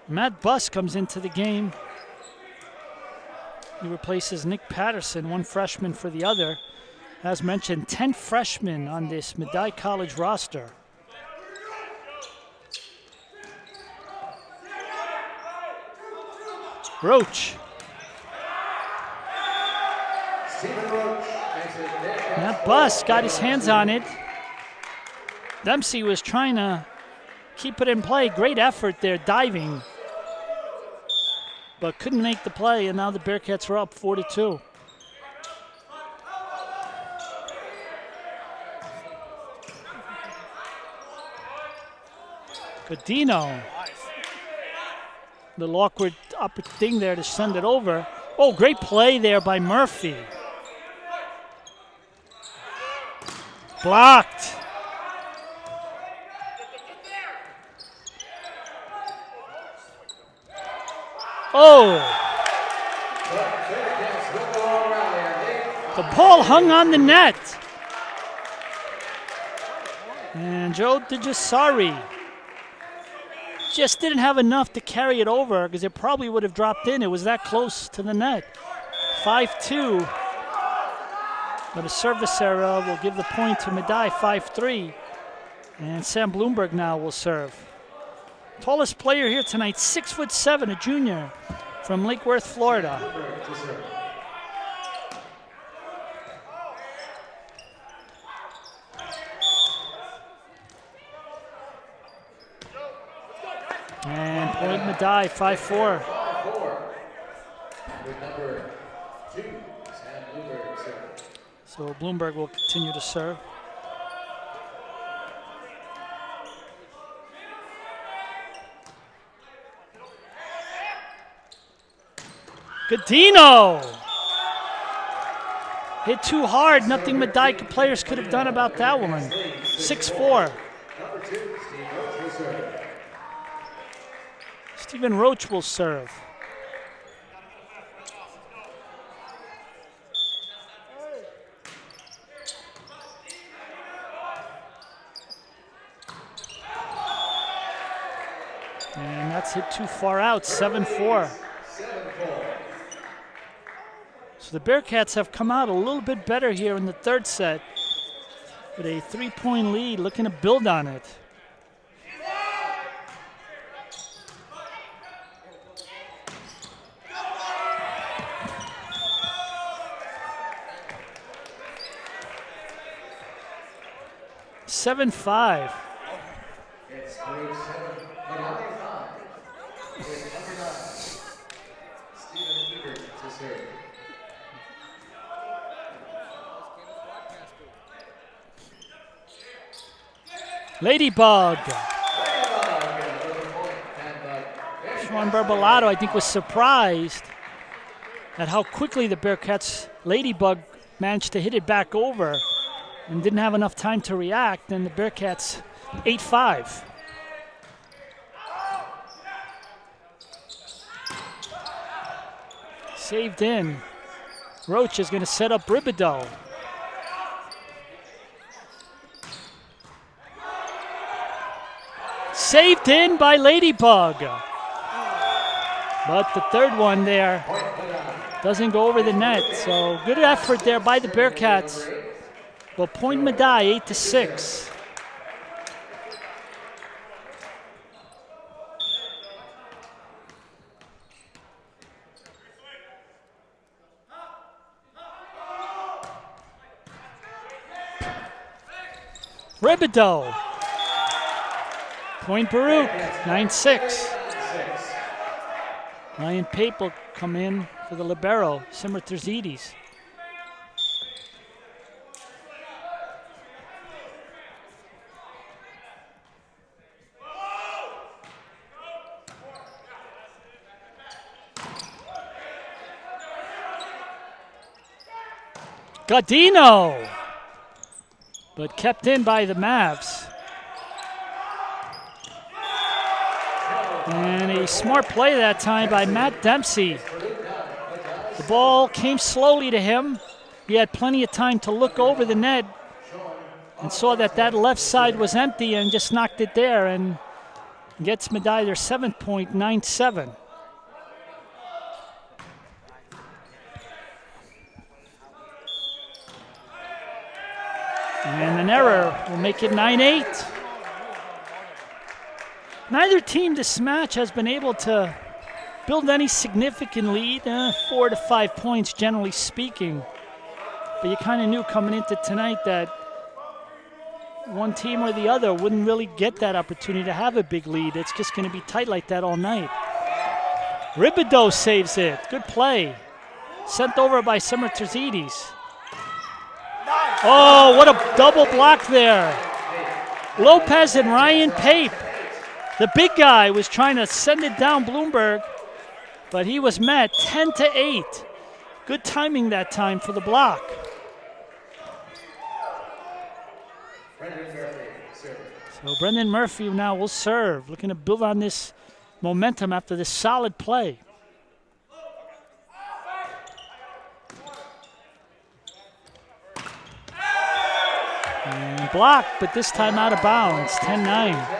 Matt Buss comes into the game. He replaces Nick Patterson, one freshman for the other. As mentioned, 10 freshmen on this Medaille College roster. Roach. That Buss got his hands on it. Dempsey was trying to keep it in play. Great effort there, diving. But couldn't make the play, and now the Bearcats are up 4-2. Godino. Little awkward thing there to send it over. Oh, great play there by Murphy. Blocked. Oh. The ball hung on the net. And Joe DeJasari just didn't have enough to carry it over because it probably would have dropped in. It was that close to the net. 5-2. But a service error will give the point to Medaille, 5-3. And Sam Bloomberg now will serve. Tallest player here tonight, 6'7", a junior from Lake Worth, Florida. And point Medaille, 5-4. So Bloomberg will continue to serve. Godino! Hit too hard. Nothing Medaille players could have done about that one. 6-4. Stephen Roach will serve. And that's hit too far out, 7-4. So the Bearcats have come out a little bit better here in the third set with a 3-point lead, looking to build on it. Seven-5. Ladybug. Sean Burbalato, I think, was surprised at how quickly the Bearcats' Ladybug managed to hit it back over and didn't have enough time to react, and the Bearcats 8-5. Saved in. Roach is going to set up Ribideau. Saved in by Ladybug. But the third one there doesn't go over the net. So good effort there by the Bearcats. But point Medaille 8-6. Ribideau. Point Baruch, 9-6. Ryan Pape will come in for the libero, Simmer Terzidis. Godino, but kept in by the Mavs. And a smart play that time by Matt Dempsey. The ball came slowly to him. He had plenty of time to look over the net and saw that that left side was empty and just knocked it there and gets Medaille their 7th point, 9-7. And an error will make it 9-8. Neither team this match has been able to build any significant lead, 4 to 5 points generally speaking. But you kind of knew coming into tonight that one team or the other wouldn't really get that opportunity to have a big lead. It's just going to be tight like that all night. Ribideau saves it. Good play. Sent over by Simmer Terzidis. Oh, what a double block there. Lopez and Ryan Pape. The big guy was trying to send it down Bloomberg, but he was met 10-8. Good timing that time for the block. So Brendan Murphy now will serve, looking to build on this momentum after this solid play. And blocked, but this time out of bounds, 10-9.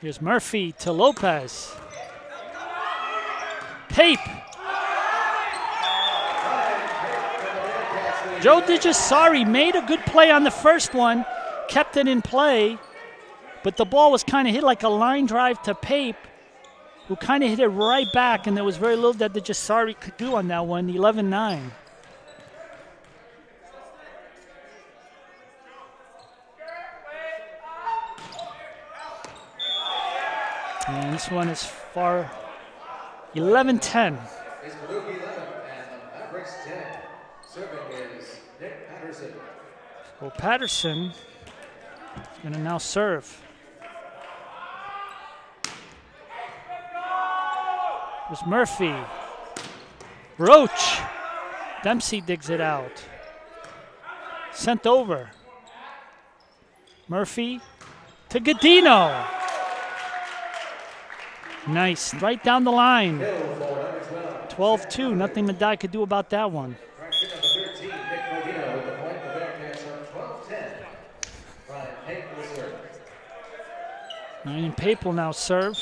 Here's Murphy to Lopez. Pape. Joe DiGiussari made a good play on the first one, kept it in play, but the ball was kind of hit like a line drive to Pape, who kind of hit it right back, and there was very little that DiGiussari could do on that one, 11-9. And this one is far 11-10. It's Baruch 11 and the Mavericks 10. Serving is Nick Patterson. So Patterson is going to now serve. There's Murphy. Roach. Dempsey digs it out. Sent over. Murphy to Godino. Nice, right down the line. 12-2, nothing Medaille could do about that one. Ryan Pape will now serve.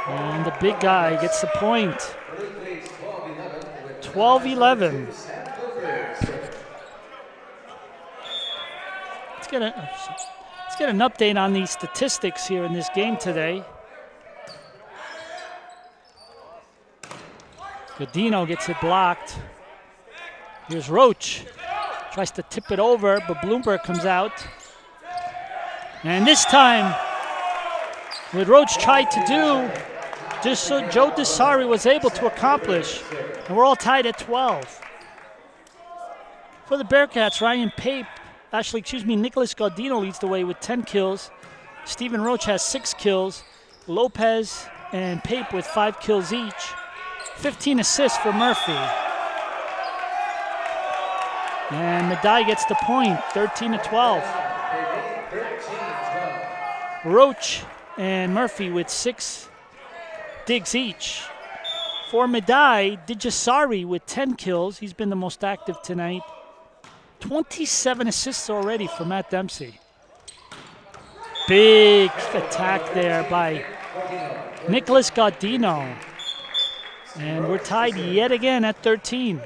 And the big guy gets the point. 12-11. Let's get an update on these statistics here in this game today. Godino gets it blocked. Here's Roach. Tries to tip it over, but Bloomberg comes out. And this time, what Roach tried to do, just so Joe Desari was able to accomplish. And we're all tied at 12. For the Bearcats, Nicholas Godino leads the way with 10 kills. Stephen Roach has 6 kills. Lopez and Pape with 5 kills each. 15 assists for Murphy. And Medaille gets the point, 13-12. Roach and Murphy with 6 digs each. For Medaille, Dijasari with 10 kills. He's been the most active tonight. 27 assists already for Matt Dempsey. Big attack there by Nicholas Godino. And we're tied yet again at 13.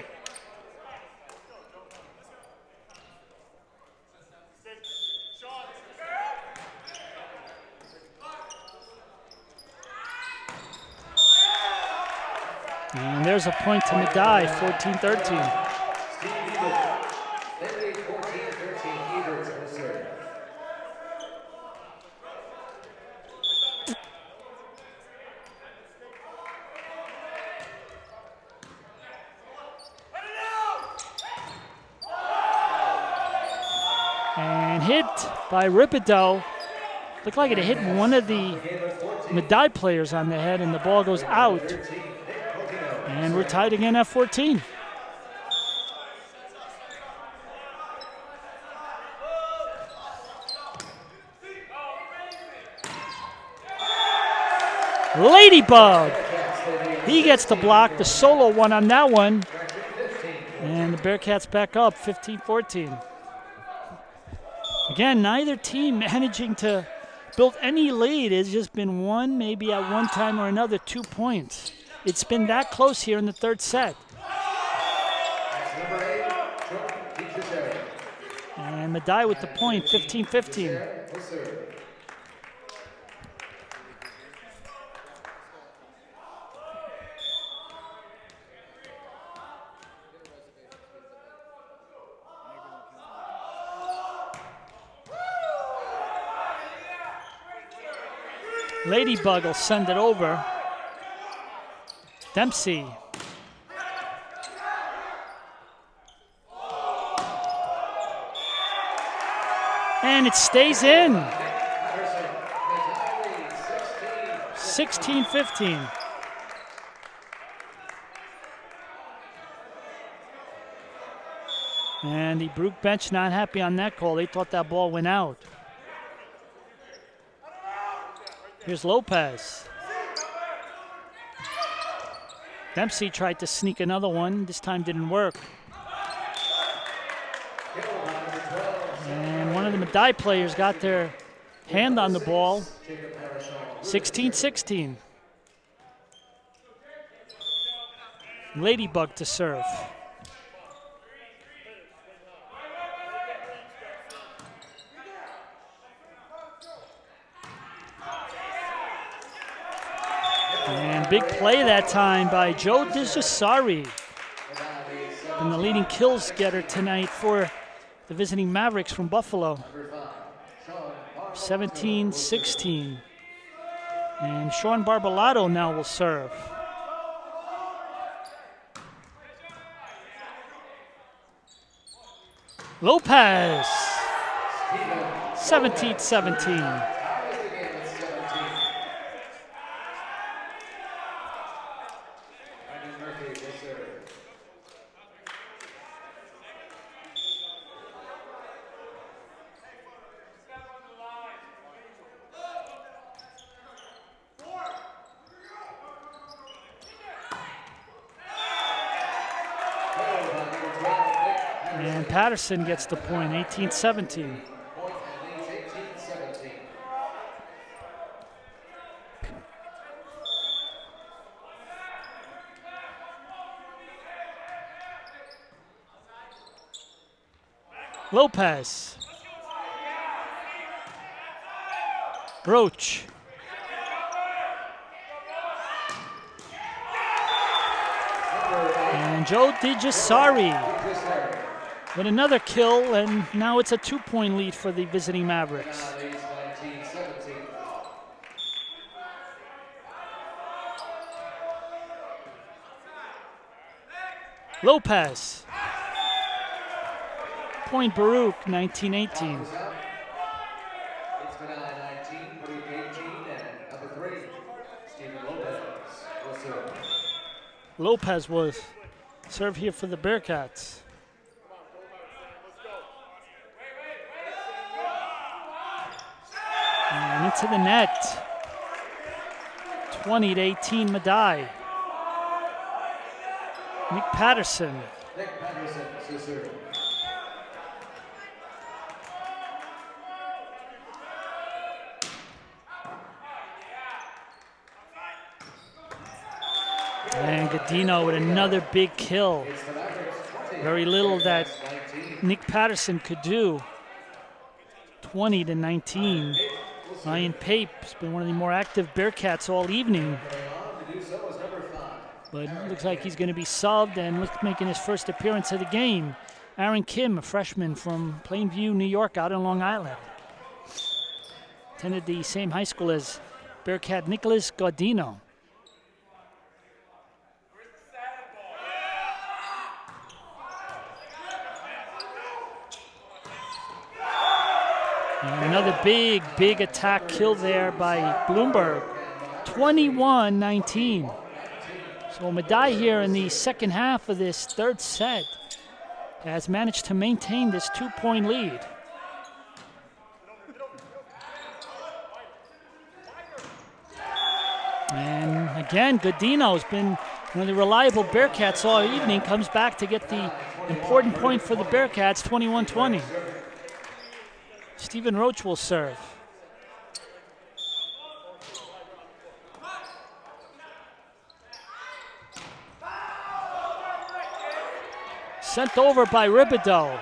And there's a point to Medaille, 14-13. And hit by Ripido. Looked like it hit one of the Medaille players on the head, and the ball goes out. And we're tied again at 14. Ladybug. He gets the block, the solo one on that one. And the Bearcats back up, 15-14. Again, neither team managing to build any lead. It's just been one, maybe at one time or another, 2 points. It's been that close here in the third set. And Medaille with the point, 15-15. Ladybug will send it over. Dempsey. And it stays in. 16-15. And the Baruch bench not happy on that call. They thought that ball went out. Here's Lopez. Dempsey tried to sneak another one. This time didn't work. And one of the Medaille players got their hand on the ball. 16-16. Ladybug to serve. And big play that time by Joe Dijasari. And the leading kills getter tonight for the visiting Mavericks from Buffalo. 17-16. And Sean Barbalato now will serve. Lopez. 17-17. And Patterson gets the point, 18-17. Lopez. Roach. And Joe DiGiussari with another kill, and now it's a 2-point lead for the visiting Mavericks. Lopez. Point Baruch, 19-18. It's Medaille 19, Baruch 18, and number 3, Stephen Lopez will serve. Lopez will serve here for the Bearcats. And into the net. 20-18 Medaille. Nick Patterson. Nick Patterson to serve. And Godino with another big kill. It's the Mavericks 20. Very little that 19. Nick Patterson could do. 20-19. Ryan Pape's been one of the more active Bearcats all evening. To do so is number 5. But it looks like he's going to be subbed and making his first appearance of the game. Aaron Kim, a freshman from Plainview, New York, out on Long Island. Attended the same high school as Bearcat Nicholas Godino. And another big attack kill there by Bloomberg. 21-19. So Medaille here in the second half of this third set has managed to maintain this 2-point lead. And again, Godino's been one of the reliable Bearcats all evening. Comes back to get the important point for the Bearcats, 21-20. Stephen Roach will serve. Sent over by Ribideau.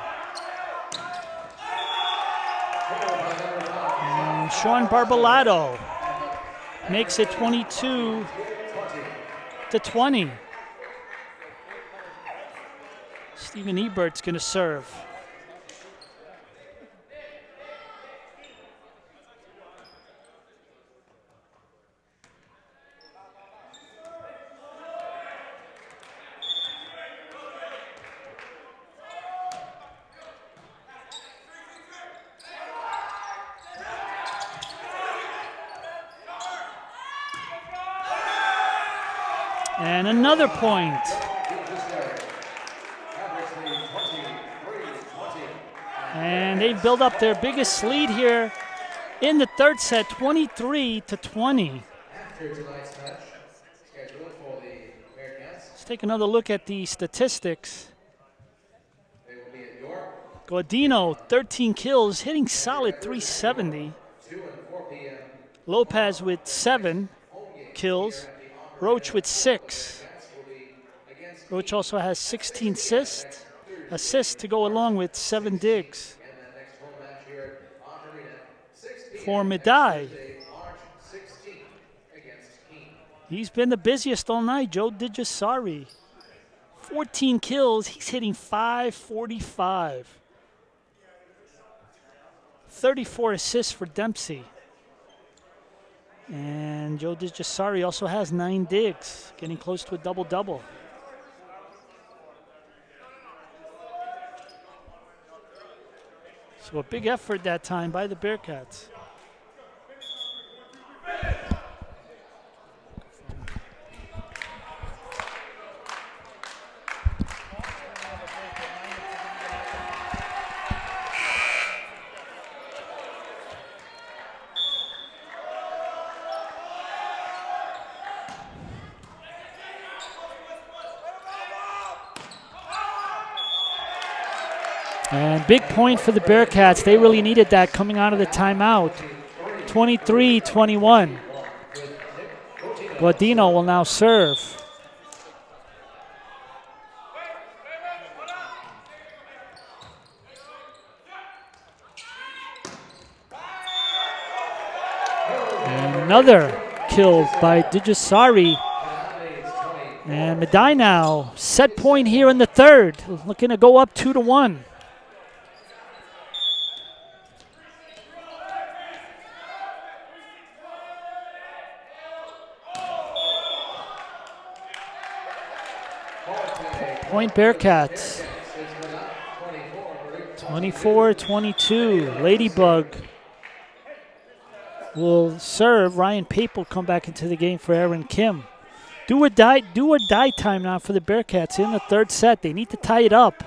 And Sean Barbalato makes it 22-20. Stephen Ebert's going to serve. And another point. And they build up their biggest lead here in the third set, 23-20. After tonight's match, scheduled for the Bearcats, Let's take another look at the statistics. they will be at York, Godino, 13 kills, hitting solid 370. 2 and 4 p.m. Lopez with 7 kills. Roach with 6. Roach also has 16 assists to go along with 7 digs. And that next home match here at Bond Arena, 6 p.m. For Medaille, March 16th against Keene. he's been the busiest all night. Joe DiGiussari, 14 kills. He's hitting 545. 34 assists for Dempsey. And Joe DiGiussari also has 9 digs, getting close to a double-double. So a big effort that time by the Bearcats. And big point for the Bearcats. They really needed that coming out of the timeout. 23-21. Godino will now serve. And another kill by DiGiussari. And Medaille now, set point here in the third, looking to go up 2-1. Point Bearcats. 24-22. Ladybug will serve. Ryan Pape will come back into the game for Aaron Kim. Do or die time now for the Bearcats in the third set. They need to tie it up.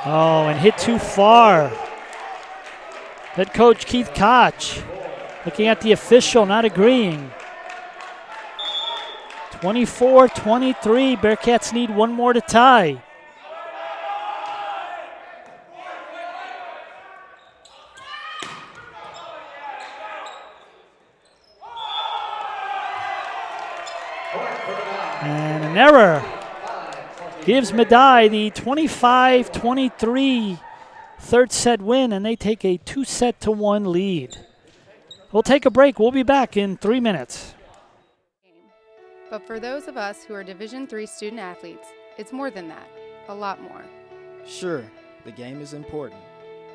Oh, and hit too far. Head coach Keith Koch looking at the official, not agreeing. 24-23. Bearcats need one more to tie. And an error gives Medaille the 25-23 third set win, and they take a 2-1 lead. We'll take a break. We'll be back in 3 minutes. But for those of us who are Division III student athletes, it's more than that, a lot more. Sure, the game is important,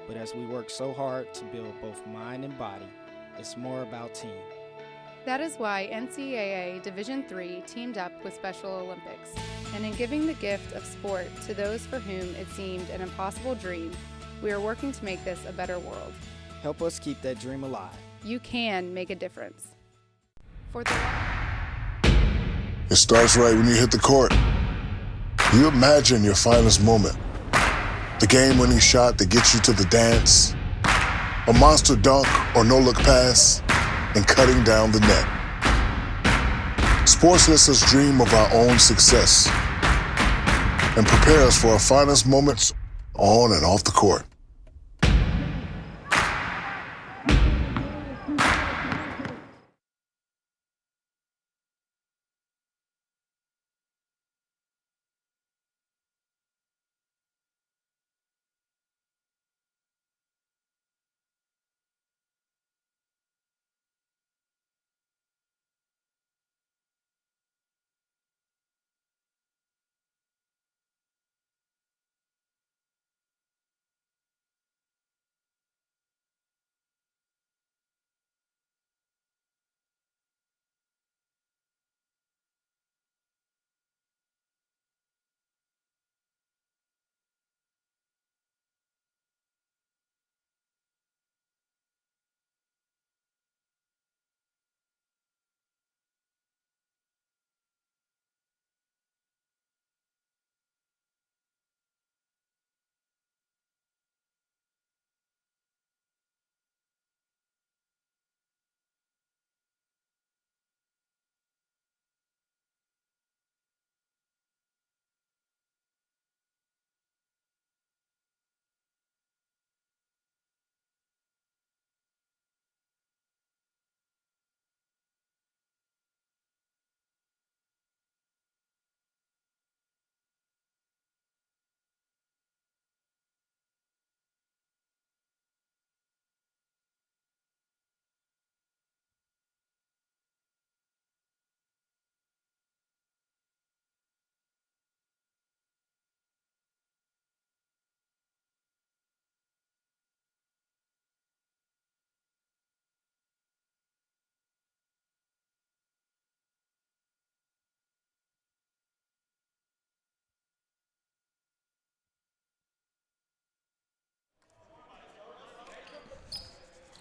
but as we work so hard to build both mind and body, it's more about team. That is why NCAA Division III teamed up with Special Olympics, and in giving the gift of sport to those for whom it seemed an impossible dream, we are working to make this a better world. Help us keep that dream alive. You can make a difference. It starts right when you hit the court. You imagine your finest moment. The game-winning shot that gets you to the dance. A monster dunk or no-look pass, and cutting down the net. Sports lets us dream of our own success and prepare us for our finest moments on and off the court.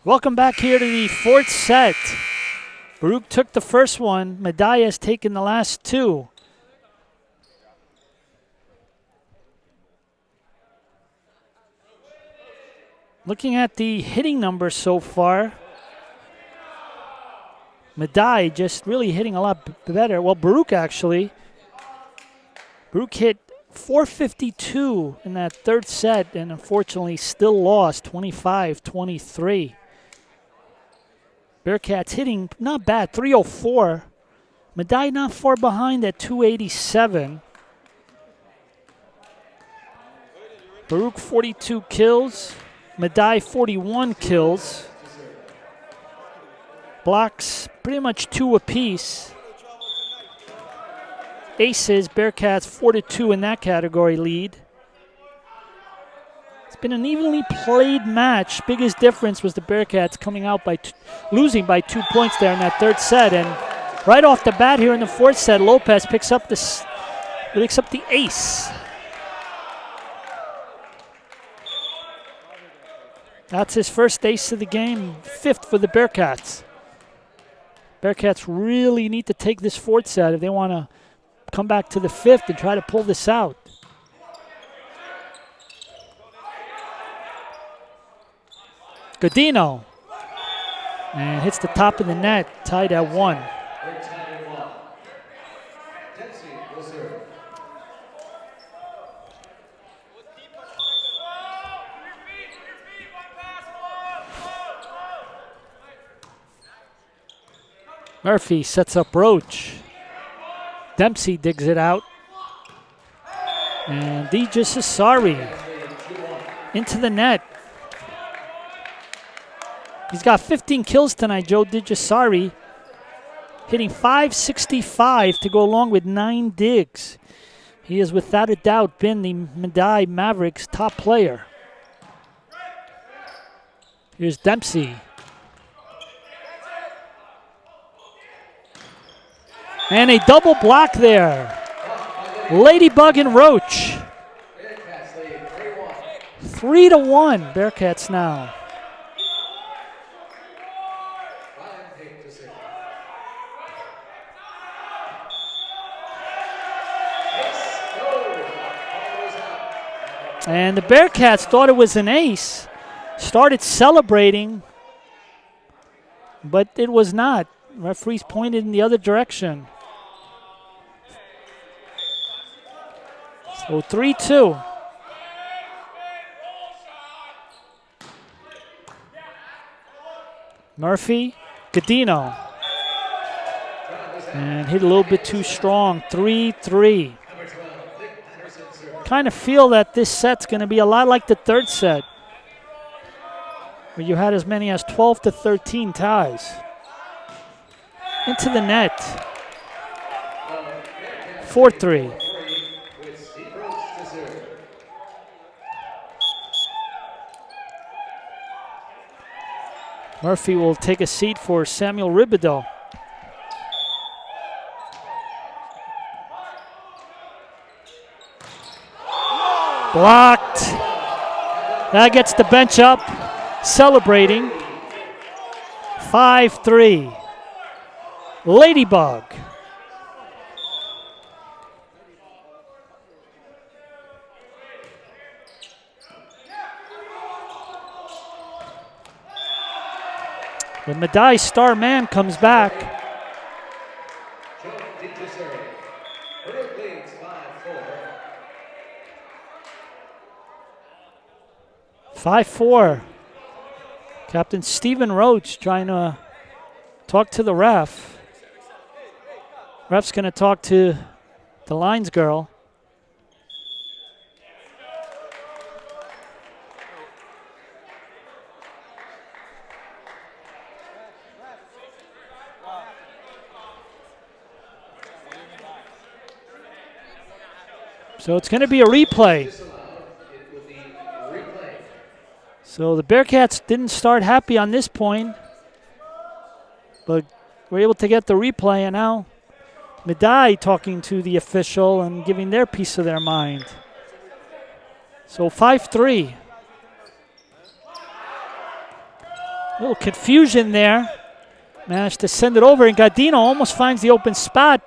Welcome back here to the fourth set. Baruch took the first one. Medaille has taken the last two. Looking at the hitting numbers so far, Medaille just really hitting a lot better. Well, Baruch actually. Baruch hit 452 in that third set and unfortunately still lost 25-23. Bearcats hitting not bad, 304. Medaille not far behind at 287. Baruch 42 kills. Medaille 41 kills. Blocks pretty much 2 apiece. Aces, Bearcats 4-2 in that category lead. It's been an evenly played match. Biggest difference was the Bearcats coming out by losing by 2 points there in that third set. And right off the bat here in the fourth set, Lopez picks up the ace. That's his first ace of the game, 5th for the Bearcats. Bearcats really need to take this fourth set if they want to come back to the 5th and try to pull this out. Godino. And hits the top of the net, tied at 1. Murphy sets up Roach. Dempsey digs it out. And DeJasari into the net. He's got 15 kills tonight, Joe DeJasari, hitting .565 to go along with 9 digs. He has without a doubt been the Medaille Mavericks top player. Here's Dempsey. And a double block there. Ladybug and Roach. 3-1 Bearcats now. And the Bearcats thought it was an ace. Started celebrating, but it was not. Referees pointed in the other direction. So 3-2. Murphy, Godino. And hit a little bit too strong, 3-3. Kind of feel that this set's going to be a lot like the third set, where you had as many as 12 to 13 ties. Into the net. 4-3. Murphy will take a seat for Samuel Ribideau. Blocked. That gets the bench up, celebrating. 5-3. Ladybug. The Medaille star man comes back. 5-4. Captain Stephen Roach trying to talk to the ref. Ref's going to talk to the lines girl. So it's going to be a replay. So the Bearcats didn't start happy on this point, but were able to get the replay, and now Medaille talking to the official and giving their piece of their mind. So 5-3. A little confusion there. Managed to send it over, and Godino almost finds the open spot.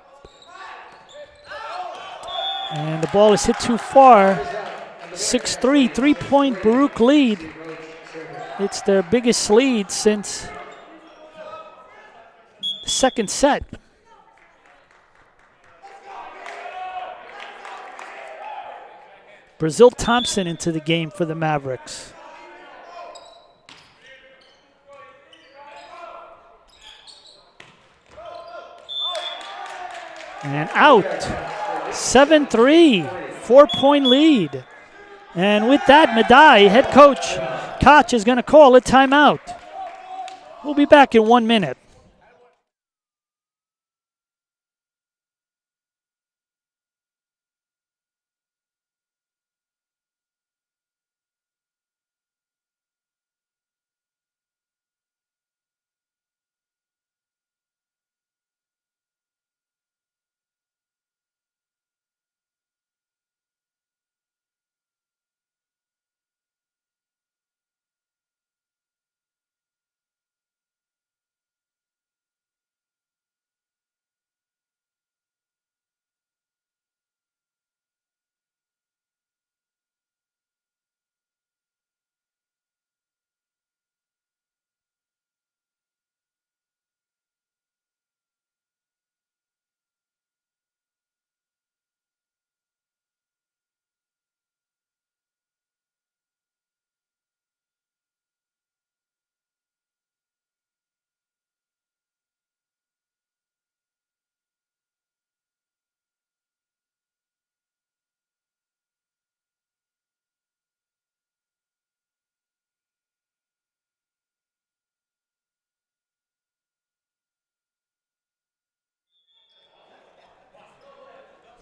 And the ball is hit too far. 6-3, 3-point Baruch lead. It's their biggest lead since the second set. Brazil Thompson into the game for the Mavericks. And out. 7-3, 4-point lead. And with that, Medaille head coach Koch is going to call a timeout. We'll be back in 1 minute.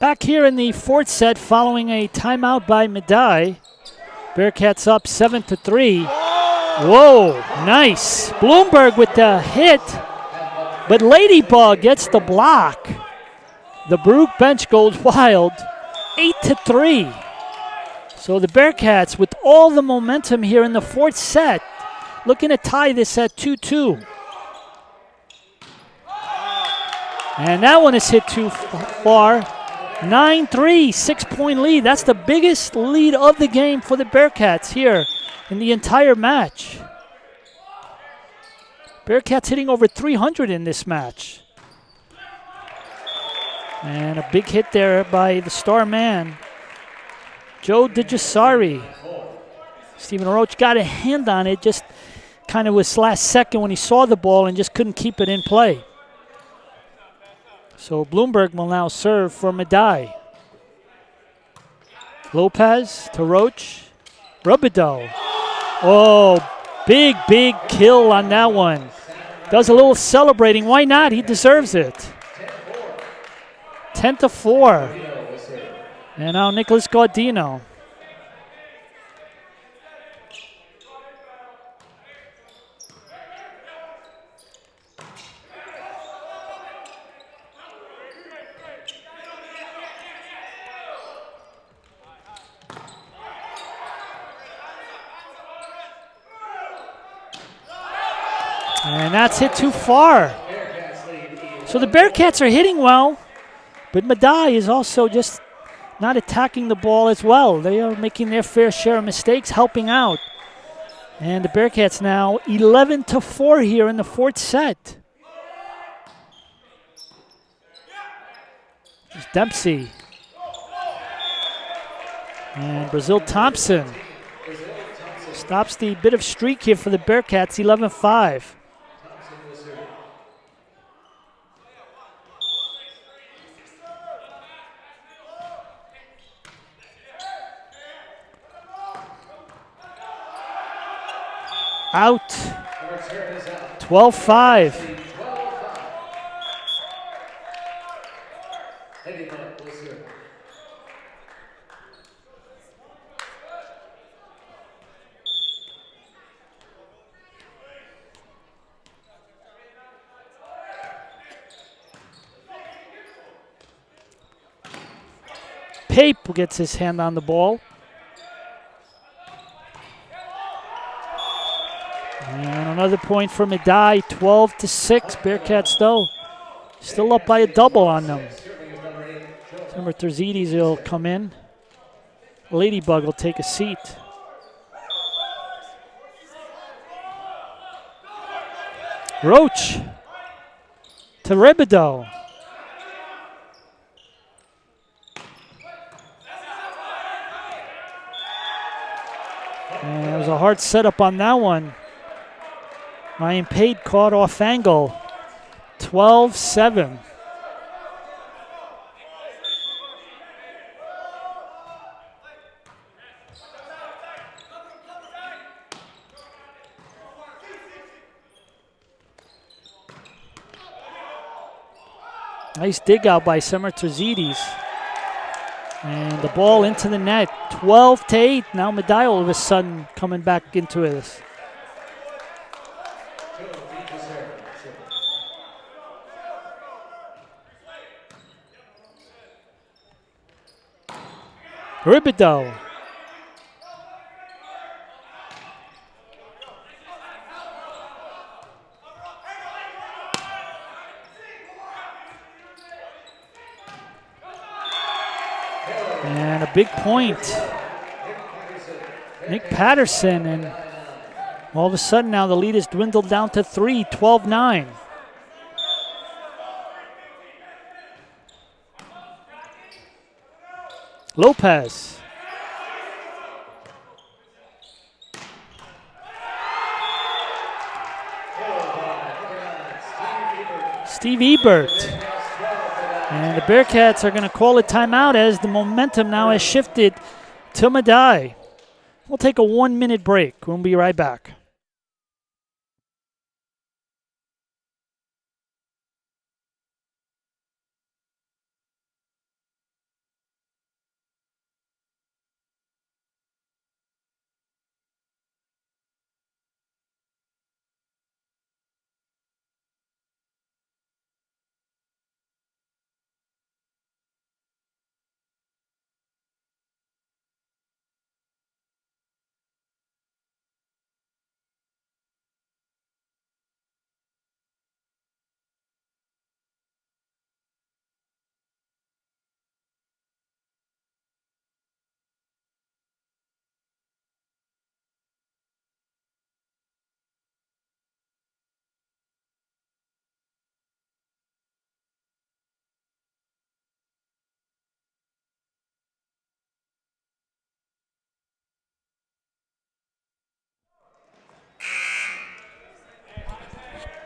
Back here in the fourth set following a timeout by Medaille. Bearcats up 7-3. Whoa, nice. Bloomberg with the hit, but Ladybug gets the block. The Baruch bench goes wild, 8-3. So the Bearcats with all the momentum here in the fourth set, looking to tie this at 2-2. And that one is hit too far. 9-3, 6-point lead. That's the biggest lead of the game for the Bearcats here in the entire match. Bearcats hitting over 300 in this match. And a big hit there by the star man, Joe DeJasari. Stephen Roach got a hand on it, just kind of was last second when he saw the ball and just couldn't keep it in play. So Bloomberg will now serve for Medaille. Lopez to Roach. Rubidoux. Oh, big kill on that one. Does a little celebrating. Why not? He deserves it. 10-4. And now Nicholas Gaudino. And that's hit too far. So the Bearcats are hitting well, but Medaille is also just not attacking the ball as well. They are making their fair share of mistakes, helping out. And the Bearcats now 11-4 here in the fourth set. There's Dempsey. And Brazil Thompson stops the bit of streak here for the Bearcats, 11-5. Out. 12-5. Pape gets his hand on the ball. And another point for Medaille, 12-6. Bearcats, though, still up by a double on them. Remember, Terzides will come in. Ladybug will take a seat. Roach to Rubidoux. And it was a hard setup on that one. Ryan Pate caught off angle. 12-7. Nice dig out by Summer Terzides. And the ball into the net. 12-8. Now Medaille all of a sudden coming back into this. Rubidoux. And a big point. Nick Patterson, and all of a sudden now the lead is dwindled down to 3, 12-9. Lopez. Steve Ebert. And the Bearcats are going to call a timeout as the momentum now has shifted to Medaille. We'll take a 1-minute break. We'll be right back.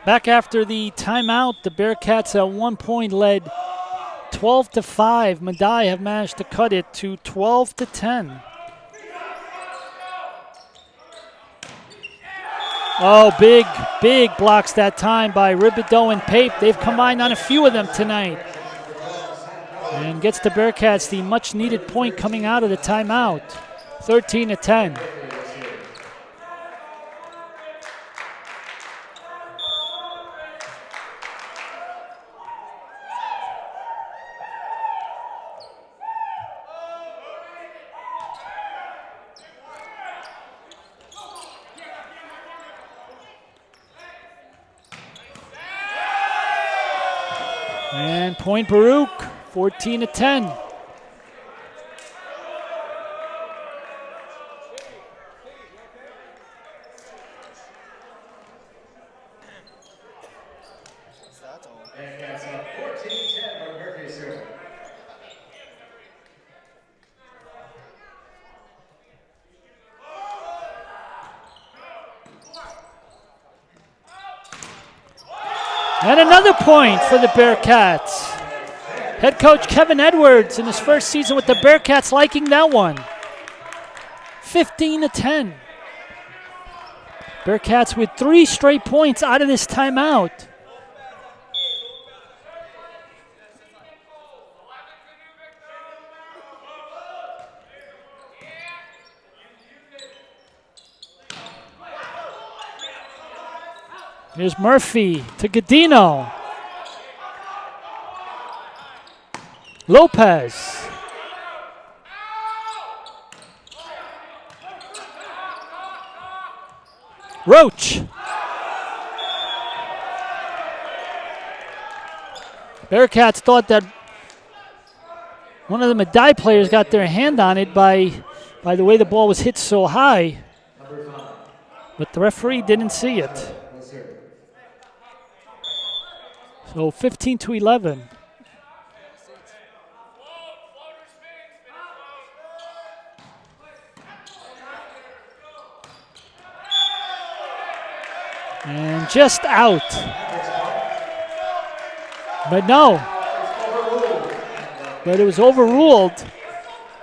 Back after the timeout, the Bearcats at 1 point led 12-5. Medaille have managed to cut it to 12-10. Oh, big blocks that time by Ribideau and Pape. They've combined on a few of them tonight. And gets the Bearcats the much-needed point coming out of the timeout. 13-10. And point Baruch, 14-10. And that's a 14-10 for Murphy Stewart. And another point for the Bearcats. Head coach Kevin Edwards in his first season with the Bearcats liking that one. 15-10. Bearcats with 3 straight points out of this timeout. Here's Murphy to Godino. Lopez. Roach. Bearcats thought that one of the Medaille players got their hand on it by the way the ball was hit so high, but the referee didn't see it. So 15-11. And just out. But no. But it was overruled.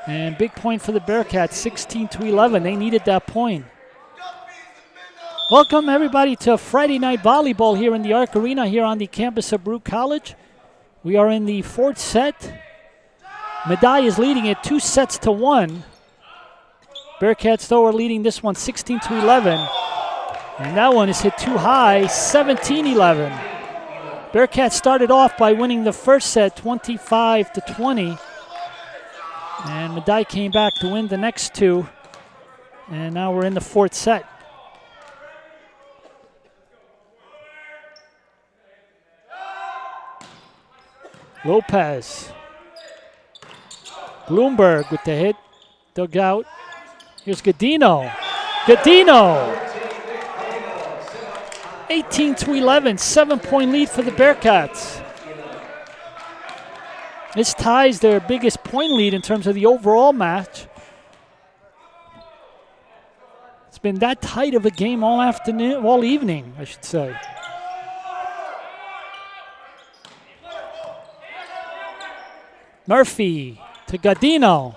And big point for the Bearcats, 16-11. They needed that point. Welcome, everybody, to Friday Night Volleyball here in the Arc Arena here on the campus of Baruch College. We are in the 4th set. Medaille is leading it 2-1. Bearcats, though, are leading this one 16-11. And that one is hit too high, 17-11. Bearcats started off by winning the first set 25-20. And Medaille came back to win the next 2. And now we're in the 4th set. Lopez. Bloomberg with the hit. Dug out. Here's Godino. Godino! 18-11. 7-point lead for the Bearcats. This ties their biggest point lead in terms of the overall match. It's been that tight of a game all afternoon, all evening, I should say. Murphy to Godino.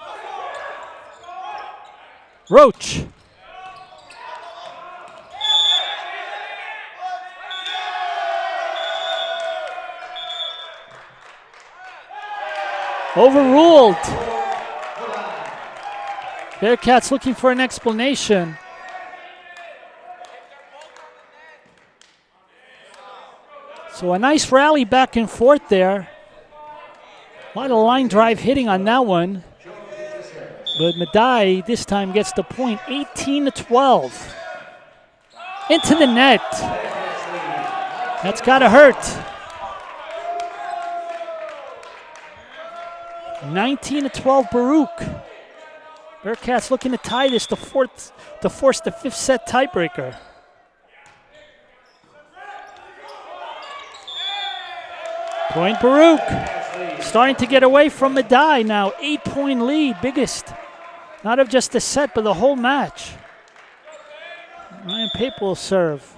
Roach. Overruled. Bearcats looking for an explanation. So a nice rally back and forth there. A lot of line drive hitting on that one. But Medaille this time gets the point, 18-12. Into the net. That's got to hurt. 19-12 Baruch. Bearcats looking to tie this to force the 5th set tiebreaker. Point Baruch. Starting to get away from Medaille now. 8-point lead, biggest. Not of just the set, but the whole match. Ryan Pape will serve.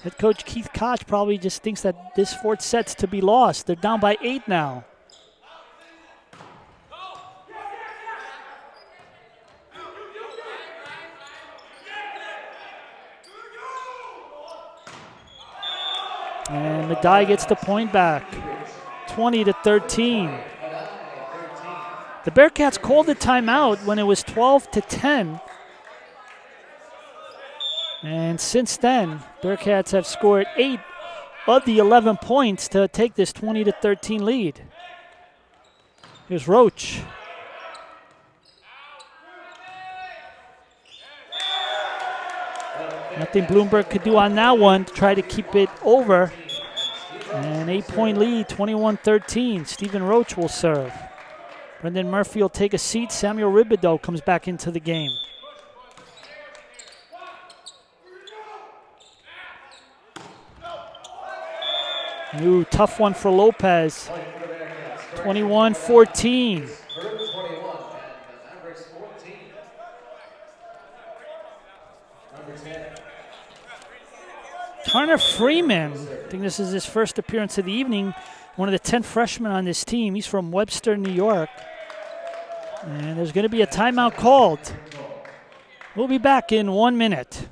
Head coach Keith Koch probably just thinks that this fourth set's to be lost. They're down by 8 now. And Medaille gets the point back, 20-13. The Bearcats called the timeout when it was 12-10. And since then, Bearcats have scored 8 of the 11 points to take this 20-13 lead. Here's Roach. Nothing Bloomberg could do on that one to try to keep it over. An 8-point lead, 21-13. Stephen Roach will serve. Brendan Murphy will take a seat. Samuel Ribideau comes back into the game. Ooh, tough one for Lopez. 21-14. Connor Freeman, I think this is his first appearance of the evening, one of the 10 freshmen on this team. He's from Webster, New York. And there's going to be a timeout called. We'll be back in 1 minute.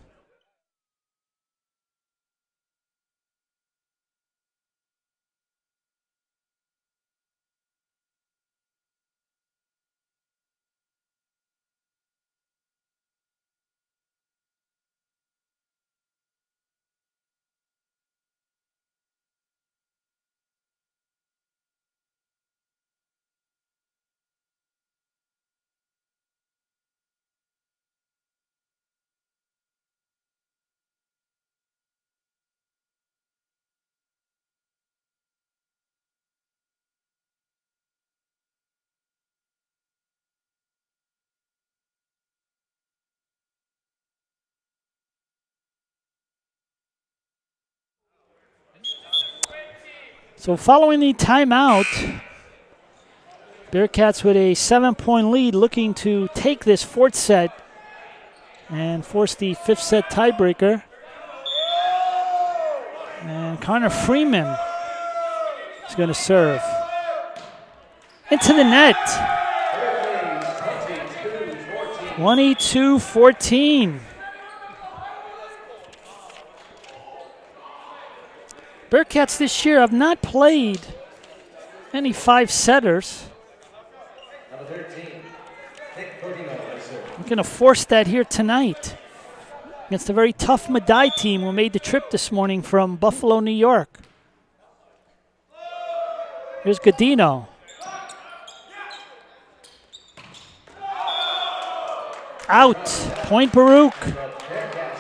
So following the timeout, Bearcats with a 7-point lead looking to take this fourth set and force the fifth set tiebreaker. And Connor Freeman is going to serve. Into the net. 22-14. Bearcats this year have not played any 5-setters. I'm going to force that here tonight against a very tough Medaille team who made the trip this morning from Buffalo, New York. Here's Godino. Out. Point Baruch.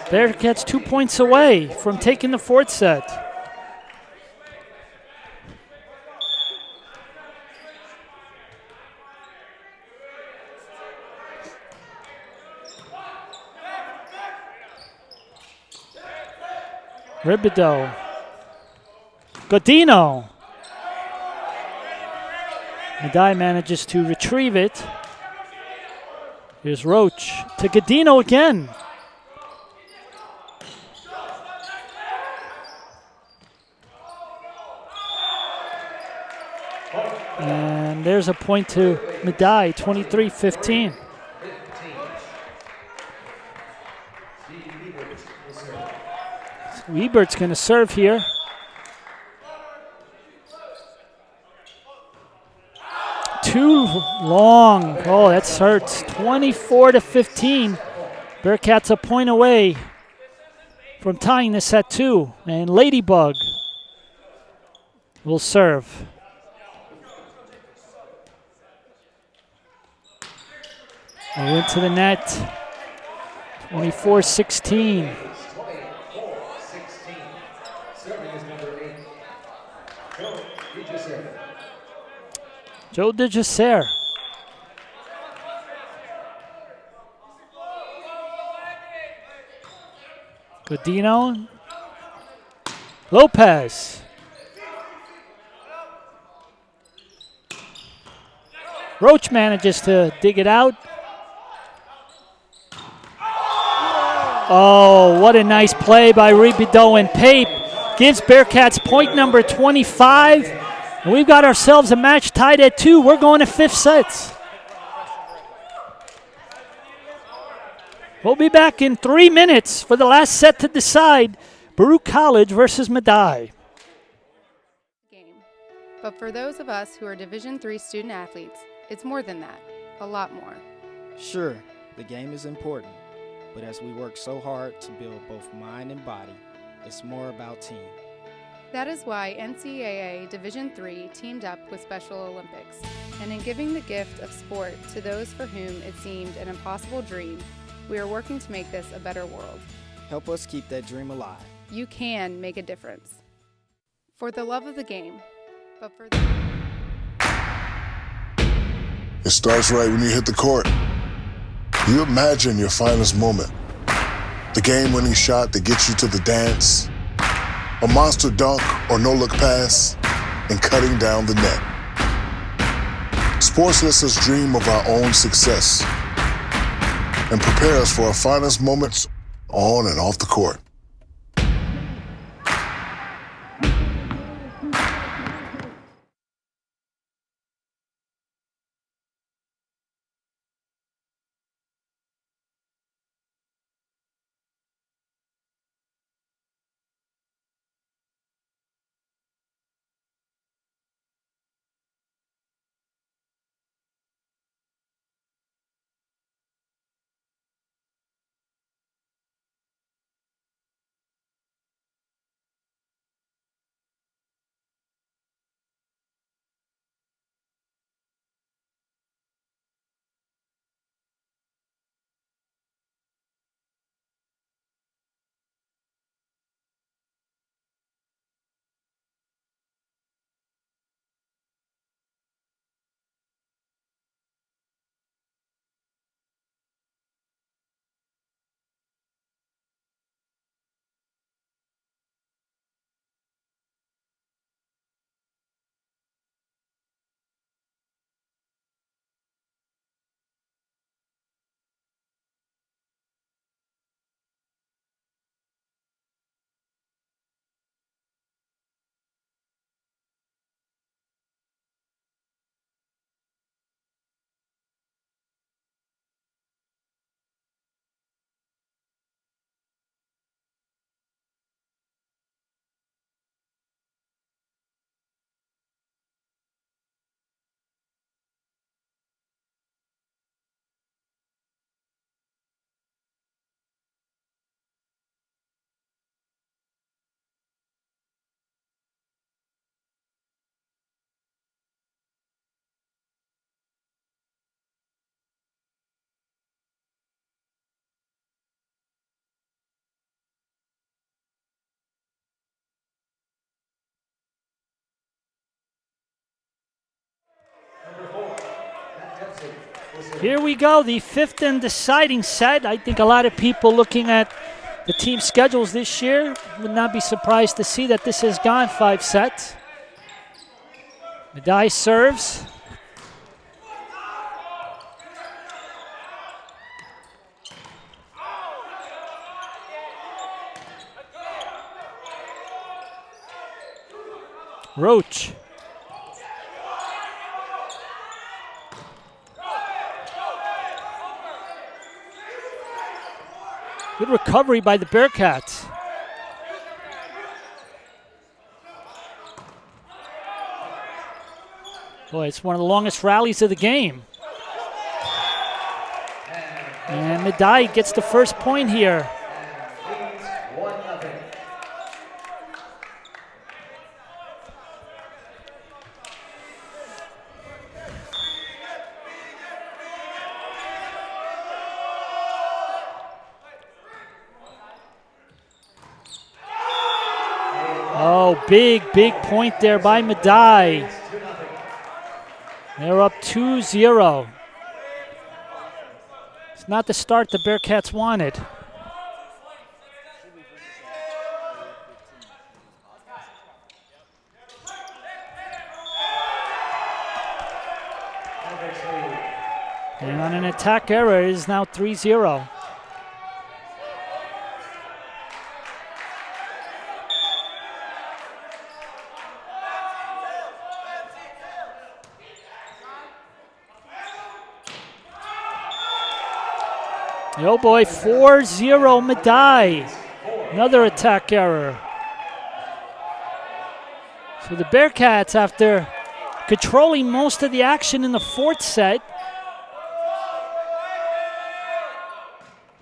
Bearcats 2 points away from taking the fourth set. Ribideau. Godino. Medaille manages to retrieve it. Here's Roach to Godino again. And there's a point to Medaille, 23-15. Ebert's going to serve here. Too long. Oh, that hurts. 24-15. Bearcats a point away from tying this at 2. And Ladybug will serve. Into the net. 24-16. Joe DeJacer. Godino. Lopez. Roach manages to dig it out. Oh, what a nice play by Ribideau and Pape. Gives Bearcats point number 25. And we've got ourselves a match tied at 2. We're going to 5th sets. We'll be back in 3 minutes for the last set to decide Baruch College versus Medaille. But for those of us who are Division III student athletes, it's more than that, a lot more. Sure, the game is important, but as we work so hard to build both mind and body, it's more about team. That is why NCAA Division III teamed up with Special Olympics, and in giving the gift of sport to those for whom it seemed an impossible dream, we are working to make this a better world. Help us keep that dream alive. You can make a difference. For the love of the game, but for It starts right when you hit the court. You imagine your finest moment. The game-winning shot that gets you to the dance, a monster dunk or no-look pass, and cutting down the net. Sports lets us dream of our own success and prepare us for our finest moments on and off the court. Here we go, the 5th and deciding set. I think a lot of people looking at the team schedules this year would not be surprised to see that this has gone 5 sets. Medaille serves. Roach. Good recovery by the Bearcats. Boy, it's one of the longest rallies of the game. And Medaille gets the first point here. Oh, big point there by Medaille. They're up 2-0. It's not the start the Bearcats wanted. And on an attack error, it is now 3-0. Oh boy, 4-0 Medaille. Another attack error. So the Bearcats, after controlling most of the action in the fourth set,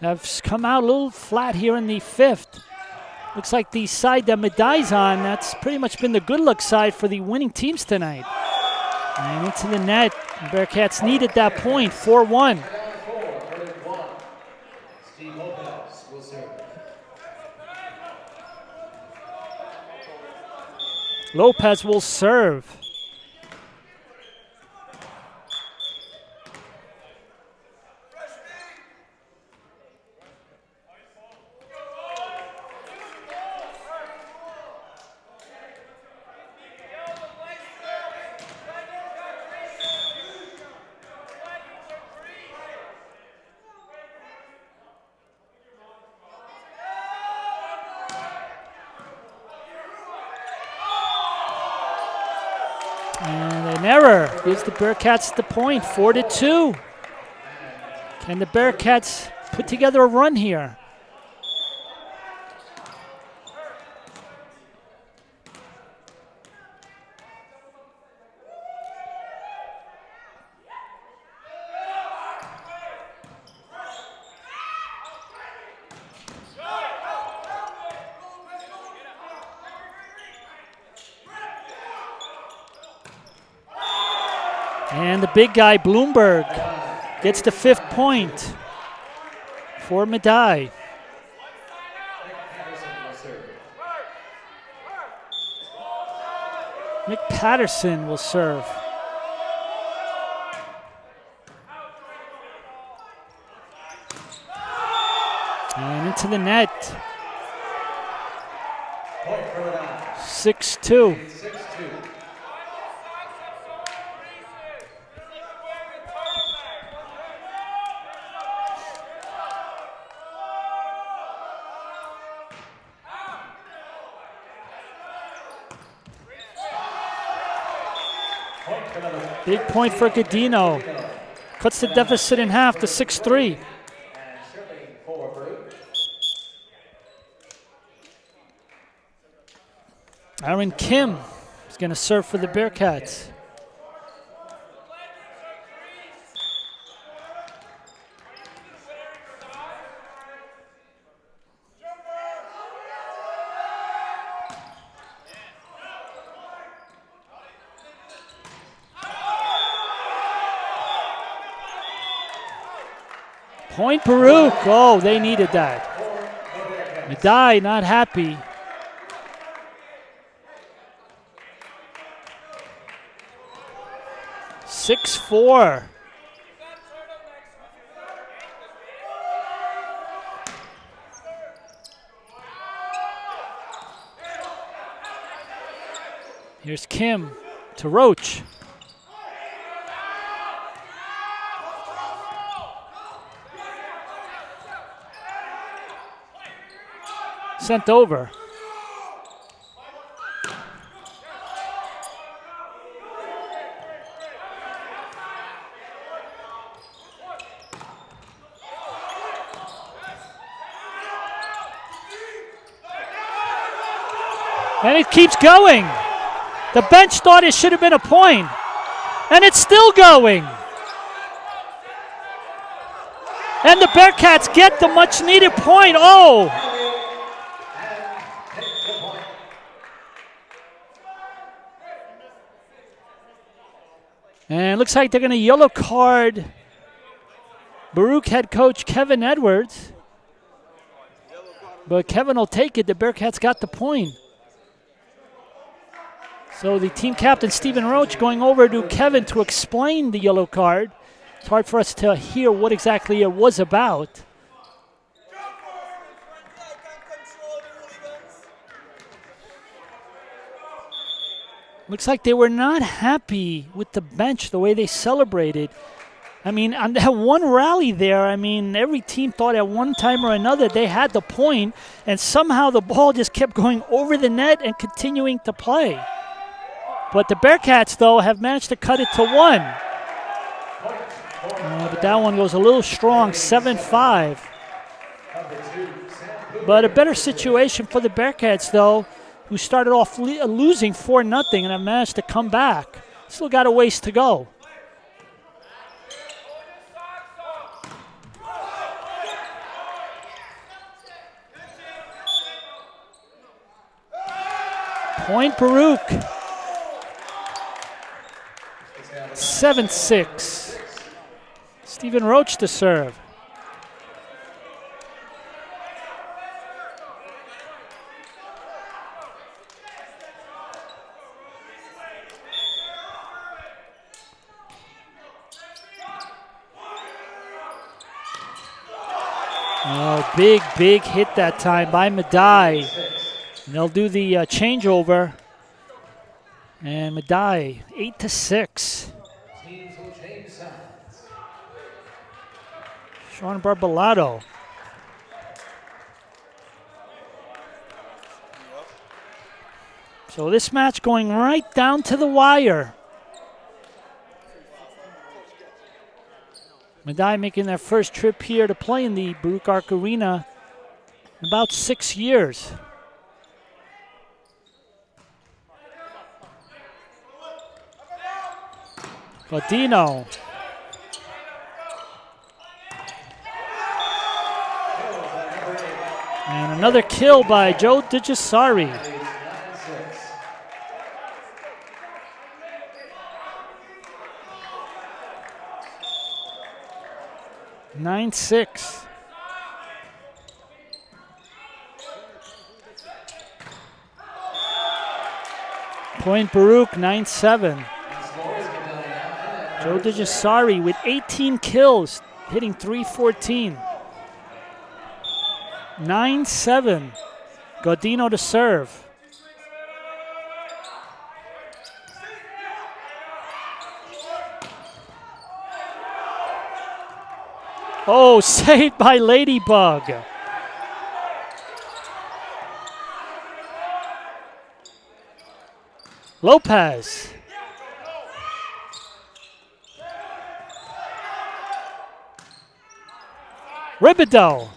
have come out a little flat here in the fifth. Looks like the side that Medaille's on, that's pretty much been the good luck side for the winning teams tonight. And into the net. The Bearcats needed that point, 4-1. Lopez will serve. And an error gives the Bearcats the point, 4-2. Can the Bearcats put together a run here? And the big guy, Bloomberg, gets the 5th point for Medaille. Mick Patterson will serve. And into the net. 6-2. Big point for Godino. Cuts the deficit in half to 6-3. Aaron Kim is going to serve for the Bearcats. Point Baruch. Oh, they needed that. Medaille not happy. (6-4). Here's Kim to Roach. Sent over. And it keeps going. The bench thought it should have been a point, and it's still going. And the Bearcats get the much needed point. Oh! And it looks like they're going to yellow card Baruch head coach Kevin Edwards. But Kevin will take it. The Bearcats got the point. So the team captain, Stephen Roach, going over to Kevin to explain the yellow card. It's hard for us to hear what exactly it was about. Looks like they were not happy with the bench, the way they celebrated. I mean, on that one rally there, I mean, every team thought at one time or another they had the point, and somehow the ball just kept going over the net and continuing to play. But the Bearcats, though, have managed to cut it to 1. The But that one goes a little strong, 7-5. But a better situation for the Bearcats, though, who started off losing 4-0 and have managed to come back. Still got a ways to go. Point Baruch. 7-6. Stephen Roach to serve. Oh, big hit that time by Medaille. And they'll do the changeover. And Medaille, 8-6. Sean Barbalato. So this match going right down to the wire. Medaille making their first trip here to play in the Baruch Arc Arena in about 6 years. Godino. And another kill by Joe DiGiussari. Nine, 6. Point Baruch, 9-7. Joe DiGiussari with 18 kills, hitting .314. 9-7. Godino to serve. Oh, saved by Ladybug. Lopez. Ribideau.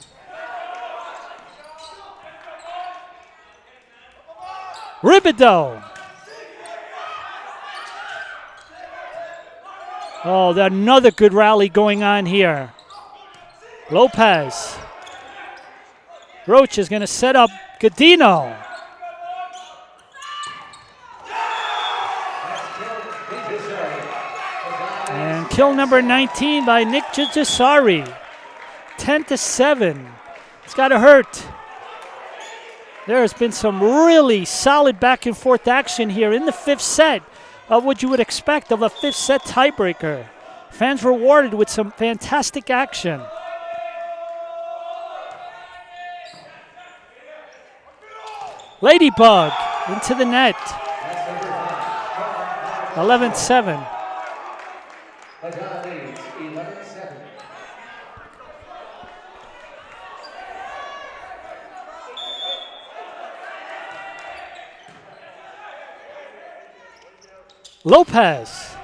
Ribideau. Oh, another good rally going on here. Lopez. Roach is going to set up Godino. And kill number 19 by Nick DiGiussari. 10-7. It's got to hurt. There has been some really solid back and forth action here in the fifth set of what you would expect of a fifth set tiebreaker. Fans rewarded with some fantastic action. Ladybug into the net. 11-7. Lopez.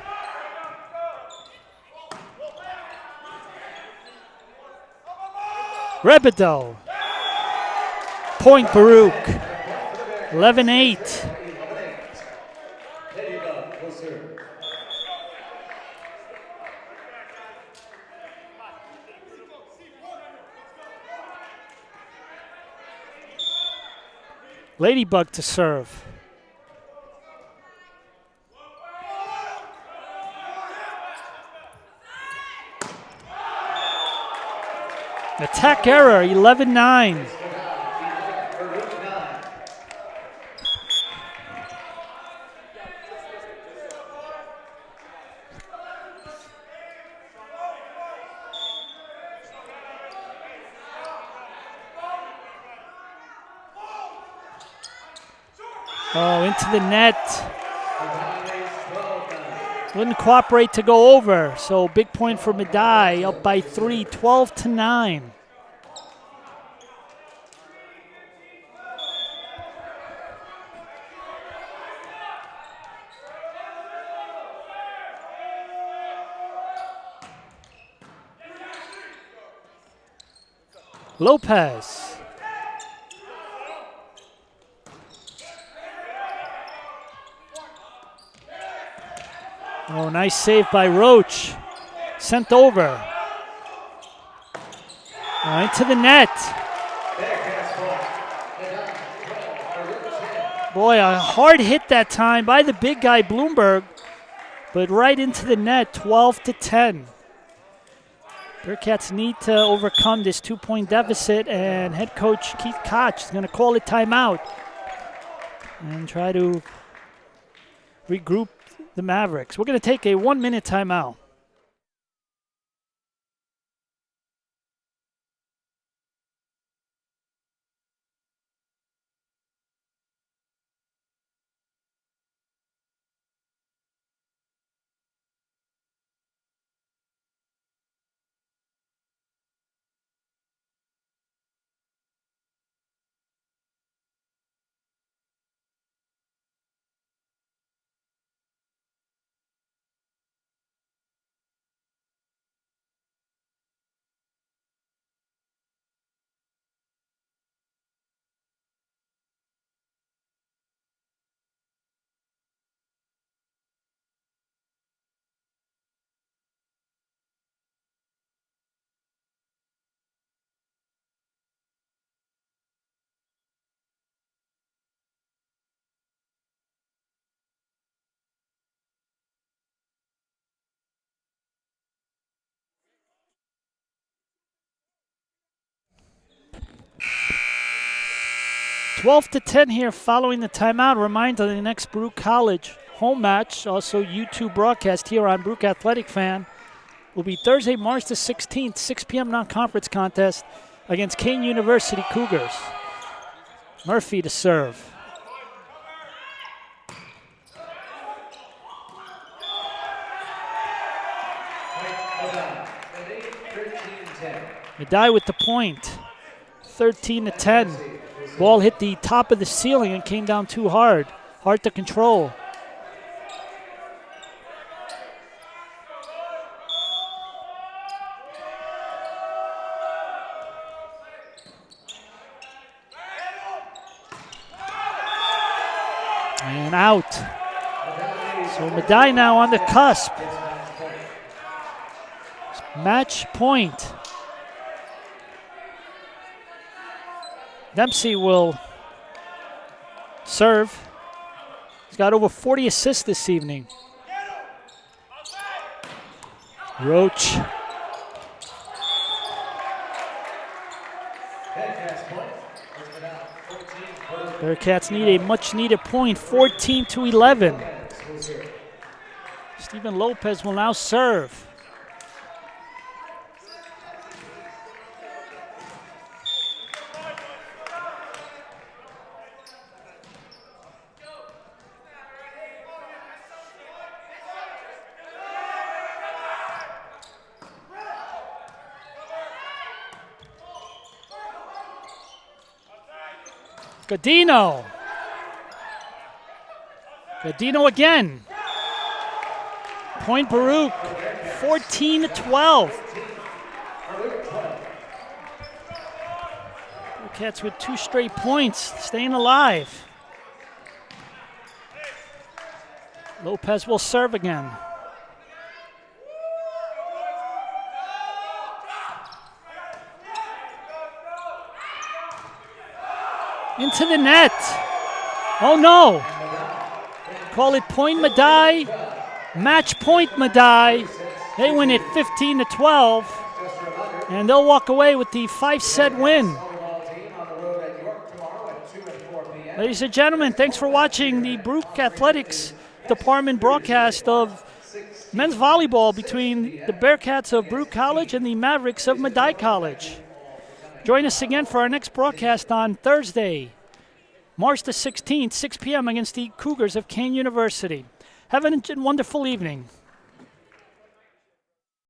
Ribideau. Point Baruch. 11-8. Ladybug to serve. Attack error, 11-9. Oh, into the net. Wouldn't cooperate to go over, so big point for Medaille, up by 3, 12-9. Lopez. Oh, nice save by Roach. Sent over. Into the net. Boy, a hard hit that time by the big guy, Bloomberg, but right into the net, 12-10. Bearcats need to overcome this 2-point deficit, and head coach Keith Koch is going to call it timeout and try to regroup the Mavericks. We're going to take a 1-minute timeout. (12-10) here following the timeout. Reminder, the next Baruch College home match, also YouTube broadcast here on Baruch Athletic Fan, will be Thursday, March the 16th, 6 p.m. non-conference contest against Kane University Cougars. Murphy to serve. Medaille with the point, 13-10. Ball hit the top of the ceiling and came down too hard. Hard to control. And out. So Medaille now on the cusp. Match point. Dempsey will serve. He's got over 40 assists this evening. Roach. Bearcats need a much-needed point, 14-11. Steven Lopez will now serve. Godino. Godino again. Point Baruch, 14-12. Bearcats with 2 straight points, staying alive. Lopez will serve again. Into the net. Oh no. Call it point Medaille. Match point Medaille. They win it 15-12. And they'll walk away with the 5-set win. Ladies and gentlemen, thanks for watching the Baruch Athletics Department broadcast of men's volleyball between the Bearcats of Baruch College and the Mavericks of Medaille College. Join us again for our next broadcast on Thursday, March the 16th, 6 p.m. against the Cougars of Kane University. Have a wonderful evening.